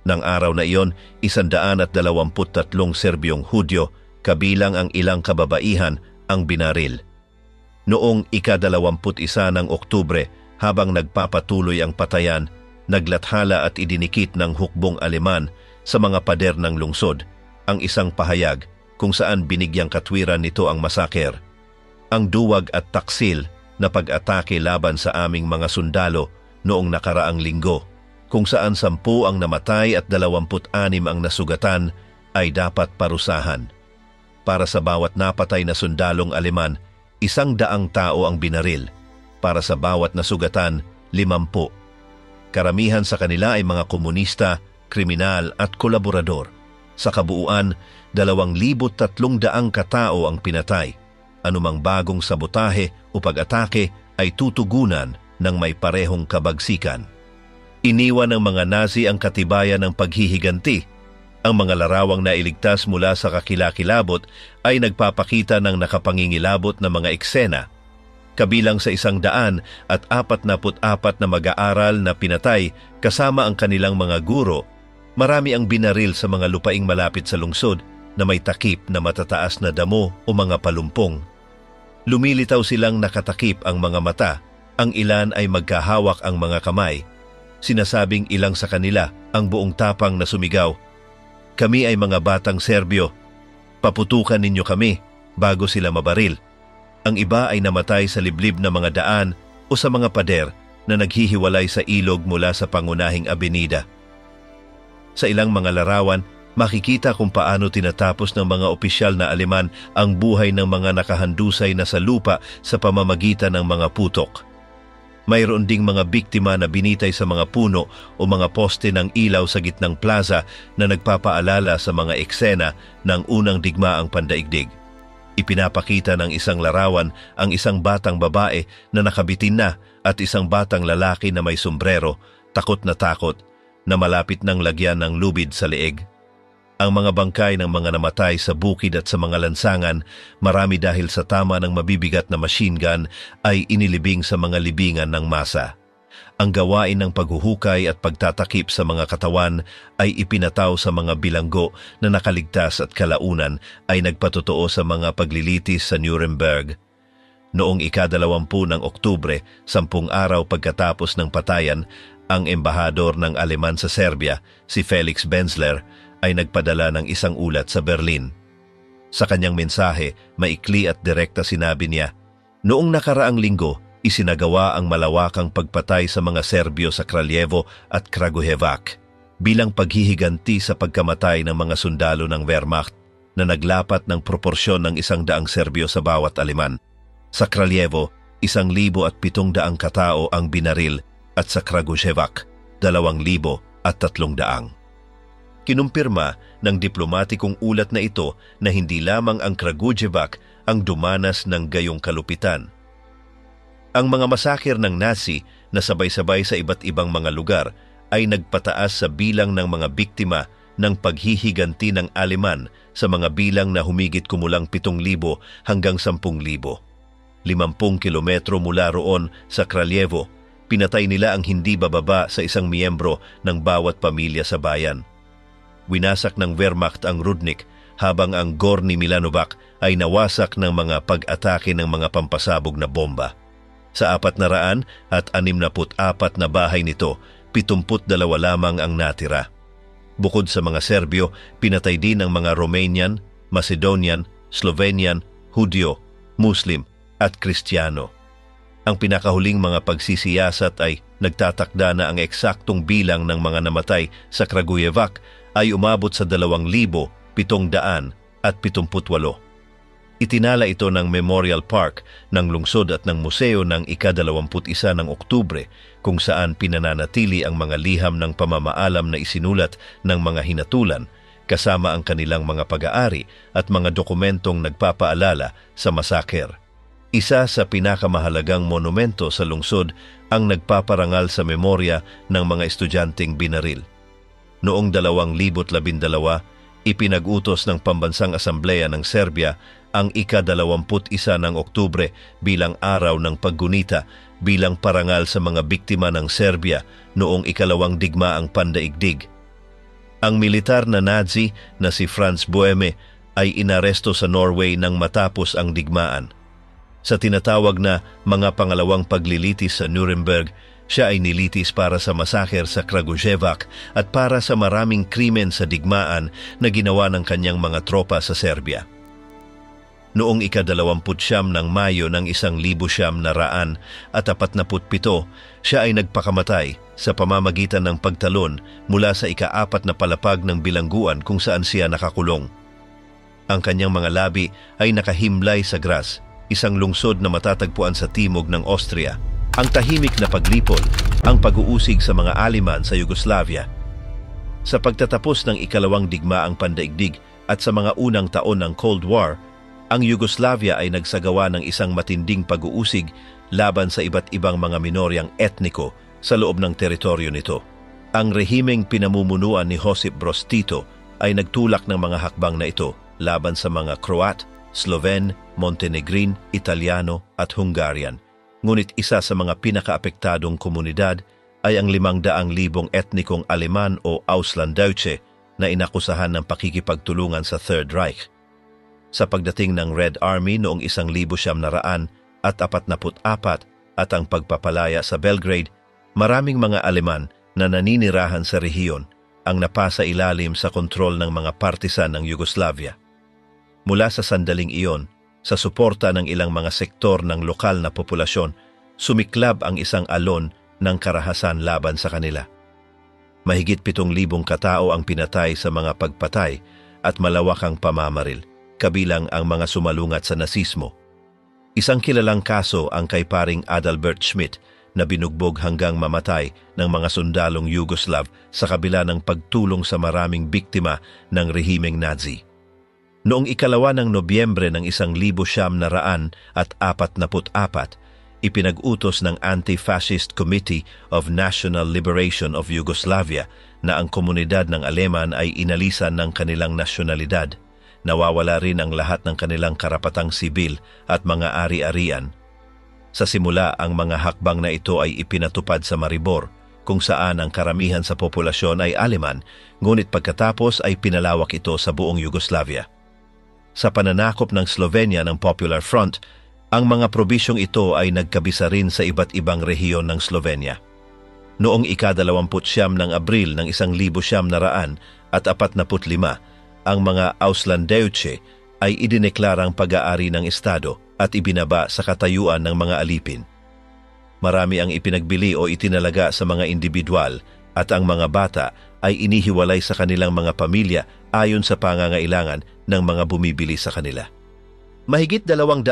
Nang araw na iyon, 123 Serbyong Hudyo, kabilang ang ilang kababaihan, ang binaril. Noong ika-21 ng Oktubre, habang nagpapatuloy ang patayan, naglathala at idinikit ng hukbong Aleman sa mga pader ng lungsod ang isang pahayag kung saan binigyang katwiran nito ang masaker. Ang duwag at taksil na pag-atake laban sa aming mga sundalo noong nakaraang linggo, kung saan 10 ang namatay at 26 ang nasugatan, ay dapat parusahan. Para sa bawat napatay na sundalong Aleman, 100 tao ang binaril. Para sa bawat nasugatan, 50. Karamihan sa kanila ay mga komunista, kriminal at kolaborador. Sa kabuuan, 2,300 katao ang pinatay. Anumang bagong sabotahe o pag-atake ay tutugunan ng may parehong kabagsikan. Iniwan ng mga Nazi ang katibayan ng paghihiganti. Ang mga larawang nailigtas mula sa kakilakilabot ay nagpapakita ng nakapangingilabot na mga eksena. Kabilang sa 144 na mag-aaral na pinatay kasama ang kanilang mga guro, marami ang binaril sa mga lupaing malapit sa lungsod na may takip na matataas na damo o mga palumpong. Lumilitaw silang nakatakip ang mga mata, ang ilan ay magkahawak ang mga kamay. Sinasabing ilang sa kanila ang buong tapang na sumigaw, "Kami ay mga batang Serbyo, paputukan ninyo kami bago sila mabaril." Ang iba ay namatay sa liblib na mga daan o sa mga pader na naghihiwalay sa ilog mula sa pangunahing abenida. Sa ilang mga larawan, makikita kung paano tinatapos ng mga opisyal na Aleman ang buhay ng mga nakahandusay na sa lupa sa pamamagitan ng mga putok. Mayroon ding mga biktima na binitay sa mga puno o mga poste ng ilaw sa gitnang plaza na nagpapaalala sa mga eksena ng unang digmaang pandaigdig. Ipinapakita ng isang larawan ang isang batang babae na nakabitin na at isang batang lalaki na may sombrero, takot na malapit ng lagyan ng lubid sa leeg. Ang mga bangkay ng mga namatay sa bukid at sa mga lansangan, marami dahil sa tama ng mabibigat na machine gun, ay inilibing sa mga libingan ng masa. Ang gawain ng paghuhukay at pagtatakip sa mga katawan ay ipinataw sa mga bilanggo na nakaligtas at kalaunan ay nagpatotoo sa mga paglilitis sa Nuremberg. Noong ika-20 ng Oktubre, 10 araw pagkatapos ng patayan, ang embahador ng Aleman sa Serbia, si Felix Benzler, ay nagpadala ng isang ulat sa Berlin. Sa kanyang mensahe, maikli at direkta sinabi niya, "Noong nakaraang linggo, isinagawa ang malawakang pagpatay sa mga Serbyo sa Kraljevo at Kragujevac bilang paghihiganti sa pagkamatay ng mga sundalo ng Wehrmacht na naglapat ng proporsyon ng 100 Serbyo sa bawat Aleman. Sa Kraljevo, 1,700 katao ang binaril at sa Kragujevac, 2,000 at 300. Kinumpirma ng diplomatikong ulat na ito na hindi lamang ang Kragujevac ang dumanas ng gayong kalupitan. Ang mga masakir ng Nazi na sabay-sabay sa iba't ibang mga lugar ay nagpataas sa bilang ng mga biktima ng paghihiganti ng Aleman sa mga bilang na humigit kumulang 7,000 hanggang 10,000. 50 kilometro mula roon sa Kraljevo, pinatay nila ang hindi bababa sa isang miyembro ng bawat pamilya sa bayan. Winasak ng Wehrmacht ang Rudnik habang ang Gorny Milanovac ay nawasak ng mga pag-atake ng mga pampasabog na bomba. Sa 464 na bahay nito, 72 lamang ang natira. Bukod sa mga Serbyo, pinatay din ang mga Romanian, Macedonian, Slovenian, Hudyo, Muslim at Kristiyano. Ang pinakahuling mga pagsisiyasat ay nagtatakda na ang eksaktong bilang ng mga namatay sa Kragujevac ay umabot sa 2,778. Itinala ito ng Memorial Park ng lungsod at ng museo ng ika-21 ng Oktubre kung saan pinananatili ang mga liham ng pamamaalam na isinulat ng mga hinatulan kasama ang kanilang mga pag-aari at mga dokumentong nagpapaalala sa masaker. Isa sa pinakamahalagang monumento sa lungsod ang nagpaparangal sa memorya ng mga estudyanteng binaril. Noong 2012, ipinag-utos ng Pambansang Asambleya ng Serbia ang ika-21 ng Oktubre bilang araw ng paggunita bilang parangal sa mga biktima ng Serbia noong ikalawang digmaang pandaigdig. Ang militar na Nazi na si Franz Boheme ay inaresto sa Norway nang matapos ang digmaan. Sa tinatawag na mga pangalawang paglilitis sa Nuremberg, siya ay nilitis para sa masaker sa Kragujevac at para sa maraming krimen sa digmaan na ginawa ng kanyang mga tropa sa Serbia. Noong ika-29 ng Mayo ng 1947, siya ay nagpakamatay sa pamamagitan ng pagtalon mula sa ika-4 na palapag ng bilangguan kung saan siya nakakulong. Ang kanyang mga labi ay nakahimlay sa Graz, isang lungsod na matatagpuan sa timog ng Austria. Ang tahimik na paglipol, ang pag-uusig sa mga Aleman sa Yugoslavia. Sa pagtatapos ng ikalawang digmaang pandaigdig at sa mga unang taon ng Cold War, ang Yugoslavia ay nagsagawa ng isang matinding pag-uusig laban sa iba't ibang mga minoryang etniko sa loob ng teritoryo nito. Ang rehimeng pinamumunuan ni Josip Broz Tito ay nagtulak ng mga hakbang na ito laban sa mga Croat, Sloven, Montenegrin, Italiano at Hungarian. Ngunit isa sa mga pinakaapektadong komunidad ay ang 500,000 etnikong Aleman o Auslanddeutsche na inakusahan ng pakikipagtulungan sa Third Reich. Sa pagdating ng Red Army noong 1944 at ang pagpapalaya sa Belgrade, maraming mga Aleman na naninirahan sa rehiyon ang napasa ilalim sa kontrol ng mga partisan ng Yugoslavia. Mula sa sandaling iyon, sa suporta ng ilang mga sektor ng lokal na populasyon, sumiklab ang isang alon ng karahasan laban sa kanila. Mahigit 7,000 katao ang pinatay sa mga pagpatay at malawakang pamamaril, kabilang ang mga sumalungat sa nasismo. Isang kilalang kaso ang kay paring Adalbert Schmidt na binugbog hanggang mamatay ng mga sundalong Yugoslav sa kabila ng pagtulong sa maraming biktima ng rehimeng Nazi. Noong ikalawa ng Nobyembre ng 1944, ipinag-utos ng Anti-Fascist Committee of National Liberation of Yugoslavia na ang komunidad ng Aleman ay inalisan ng kanilang nasyonalidad. Nawawala rin ang lahat ng kanilang karapatang sibil at mga ari-arian. Sa simula, ang mga hakbang na ito ay ipinatupad sa Maribor, kung saan ang karamihan sa populasyon ay Aleman, ngunit pagkatapos ay pinalawak ito sa buong Yugoslavia. Sa pananakop ng Slovenia ng Popular Front, ang mga probisyong ito ay nagkabisa rin sa iba't ibang rehiyon ng Slovenia. Noong ika-29 ng Abril ng 1945, ang mga Auslanddeutsche ay idineklarang pag-aari ng Estado at ibinaba sa katayuan ng mga alipin. Marami ang ipinagbili o itinalaga sa mga individual at ang mga bata ay inihiwalay sa kanilang mga pamilya ayon sa pangangailangan ng mga bumibili sa kanila. Mahigit 200,000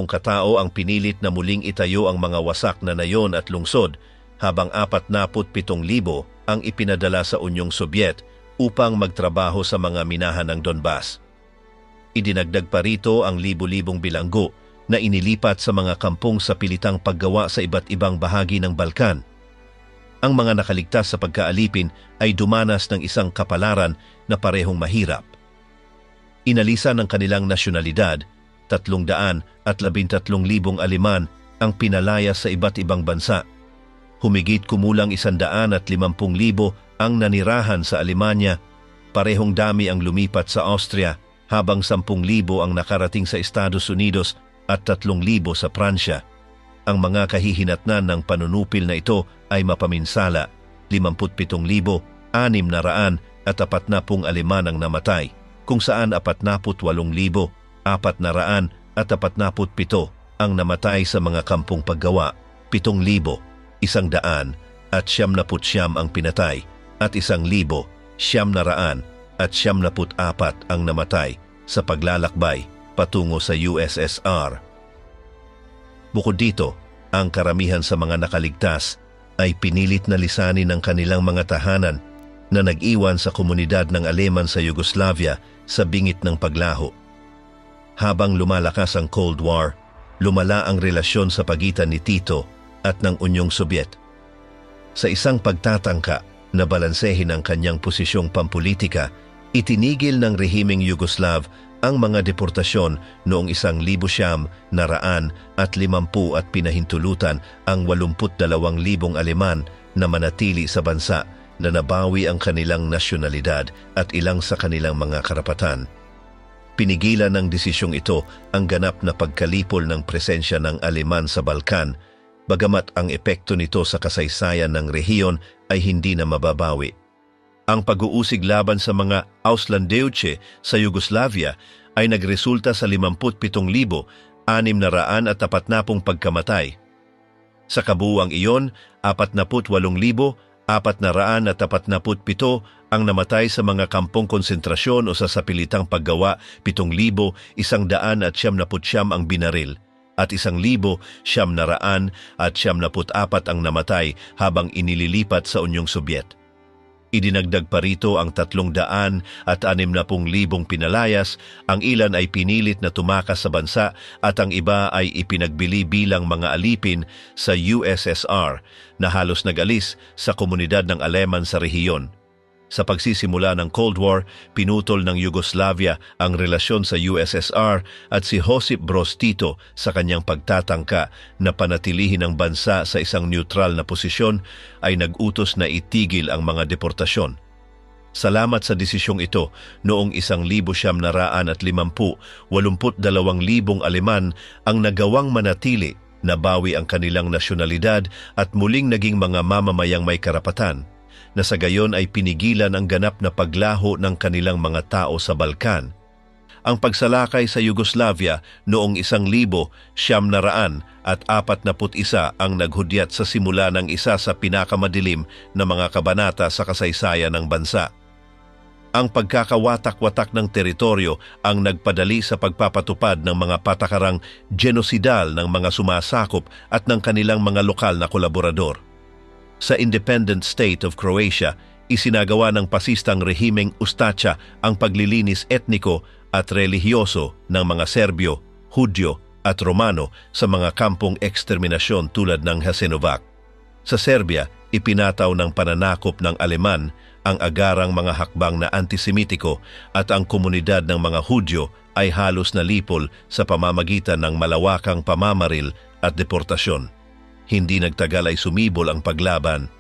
katao ang pinilit na muling itayo ang mga wasak na nayon at lungsod habang 47,000 ang ipinadala sa Unyong Sobyet upang magtrabaho sa mga minahan ng Donbas. Idinagdag pa rito ang libu-libong bilanggo na inilipat sa mga kampong sa pilitang paggawa sa iba't ibang bahagi ng Balkan. Ang mga nakaligtas sa pagkaalipin ay dumanas ng isang kapalaran na parehong mahirap. Inalisan ng kanilang nasyonalidad, 313,000 Aleman ang pinalaya sa iba't ibang bansa. Humigit kumulang 150,000 ang nanirahan sa Alemanya, parehong dami ang lumipat sa Austria, habang 10,000 ang nakarating sa Estados Unidos at 3,000 sa Pransya. Ang mga kahihinatnan ng panunupil na ito ay mapaminsala, 57,640 Aleman ang namatay, kung saan 48,447 ang namatay sa mga kampong paggawa, 7,179 ang pinatay, at 1,974 ang namatay sa paglalakbay patungo sa USSR. Bukod dito, ang karamihan sa mga nakaligtas ay pinilit na lisanin ng kanilang mga tahanan na nag-iwan sa komunidad ng Aleman sa Yugoslavia sa bingit ng paglaho. Habang lumalakas ang Cold War, lumala ang relasyon sa pagitan ni Tito at ng Unyong Sobyet. Sa isang pagtatangka na balansehin ang kanyang posisyong pampulitika, itinigil ng rehimeng Yugoslav ang mga deportasyon noong 1,950 at pinahintulutan ang 82,000 Aleman na manatili sa bansa na nabawi ang kanilang nasyonalidad at ilang sa kanilang mga karapatan. Pinigilan ng desisyong ito ang ganap na pagkalipol ng presensya ng Aleman sa Balkan, bagamat ang epekto nito sa kasaysayan ng rehiyon ay hindi na mababawi. Ang pag-uusig laban sa mga Auslandeutsche sa Yugoslavia ay nagresulta sa 57,640 pagkamatay. Sa kabuuang iyon, 48,447 ang namatay sa mga kampong konsentrasyon o sa sapilitang paggawa, 7,179 ang binaril, at 1,974 ang namatay habang inililipat sa Unyong Sobyet. Idinagdag pa rito ang 360,000 pinalayas, ang ilan ay pinilit na tumakas sa bansa at ang iba ay ipinagbili bilang mga alipin sa USSR na halos nag-alis sa komunidad ng Aleman sa rehiyon. Sa pagsisimula ng Cold War, pinutol ng Yugoslavia ang relasyon sa USSR at si Josip Broz Tito sa kanyang pagtatangka na panatilihin ang bansa sa isang neutral na posisyon ay nag-utos na itigil ang mga deportasyon. Salamat sa desisyong ito, noong 1,950, 82,000 Aleman ang nagawang manatili, nabawi ang kanilang nasyonalidad at muling naging mga mamamayang may karapatan, na sa gayon ay pinigilan ang ganap na paglaho ng kanilang mga tao sa Balkan. Ang pagsalakay sa Yugoslavia noong 1,941 ang naghudyat sa simula ng isa sa pinakamadilim na mga kabanata sa kasaysayan ng bansa. Ang pagkakawatak-watak ng teritoryo ang nagpadali sa pagpapatupad ng mga patakarang genosidal ng mga sumasakop at ng kanilang mga lokal na kolaborador. Sa independent state of Croatia, isinagawa ng pasistang rehimeng Ustacha ang paglilinis etniko at relihiyoso ng mga Serbyo, Hudyo at Romano sa mga kampong eksterminasyon tulad ng Jasenovac. Sa Serbia, ipinataw ng pananakop ng Aleman ang agarang mga hakbang na antisemitiko at ang komunidad ng mga Hudyo ay halos nalipol sa pamamagitan ng malawakang pamamaril at deportasyon. Hindi nagtagal ay sumibol ang paglaban.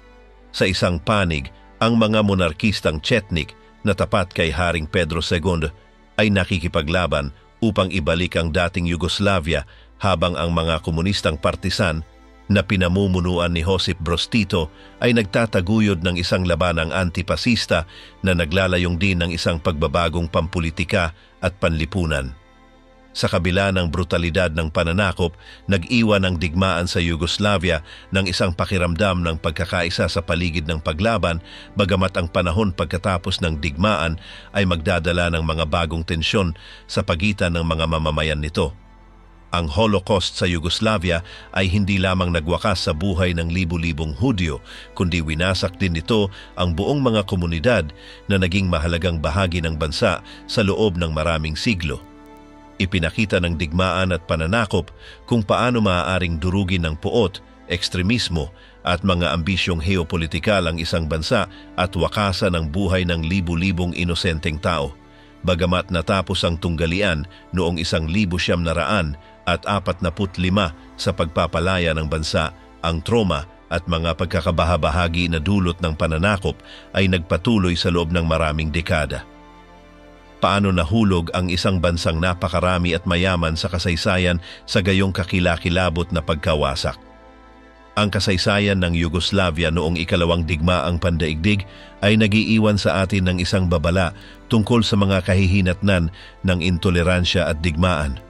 Sa isang panig, ang mga monarkistang Chetnik na tapat kay Haring Pedro II ay nakikipaglaban upang ibalik ang dating Yugoslavia, habang ang mga komunistang partisan na pinamumunuan ni Josip Broz Tito ay nagtataguyod ng isang labanang antipasista na naglalayong din ng isang pagbabagong pampulitika at panlipunan. Sa kabila ng brutalidad ng pananakop, nag-iwan ang digmaan sa Yugoslavia ng isang pakiramdam ng pagkakaisa sa paligid ng paglaban, bagamat ang panahon pagkatapos ng digmaan ay magdadala ng mga bagong tensyon sa pagitan ng mga mamamayan nito. Ang Holocaust sa Yugoslavia ay hindi lamang nagwakas sa buhay ng libu-libong Hudyo, kundi winasak din nito ang buong mga komunidad na naging mahalagang bahagi ng bansa sa loob ng maraming siglo. Ipinakita ng digmaan at pananakop kung paano maaaring durugin ng puot, ekstremismo at mga ambisyong heopolitikal ang isang bansa at wakasan ang buhay ng libu-libong inosenteng tao. Bagamat natapos ang tunggalian noong 1945 sa pagpapalaya ng bansa, ang trauma at mga pagkakabahabahagi na dulot ng pananakop ay nagpatuloy sa loob ng maraming dekada. Paano nahulog ang isang bansang napakarami at mayaman sa kasaysayan sa gayong kakilakilabot na pagkawasak? Ang kasaysayan ng Yugoslavia noong ikalawang digmaang pandaigdig ay nagiiwan sa atin ng isang babala tungkol sa mga kahihinatnan ng intoleransya at digmaan.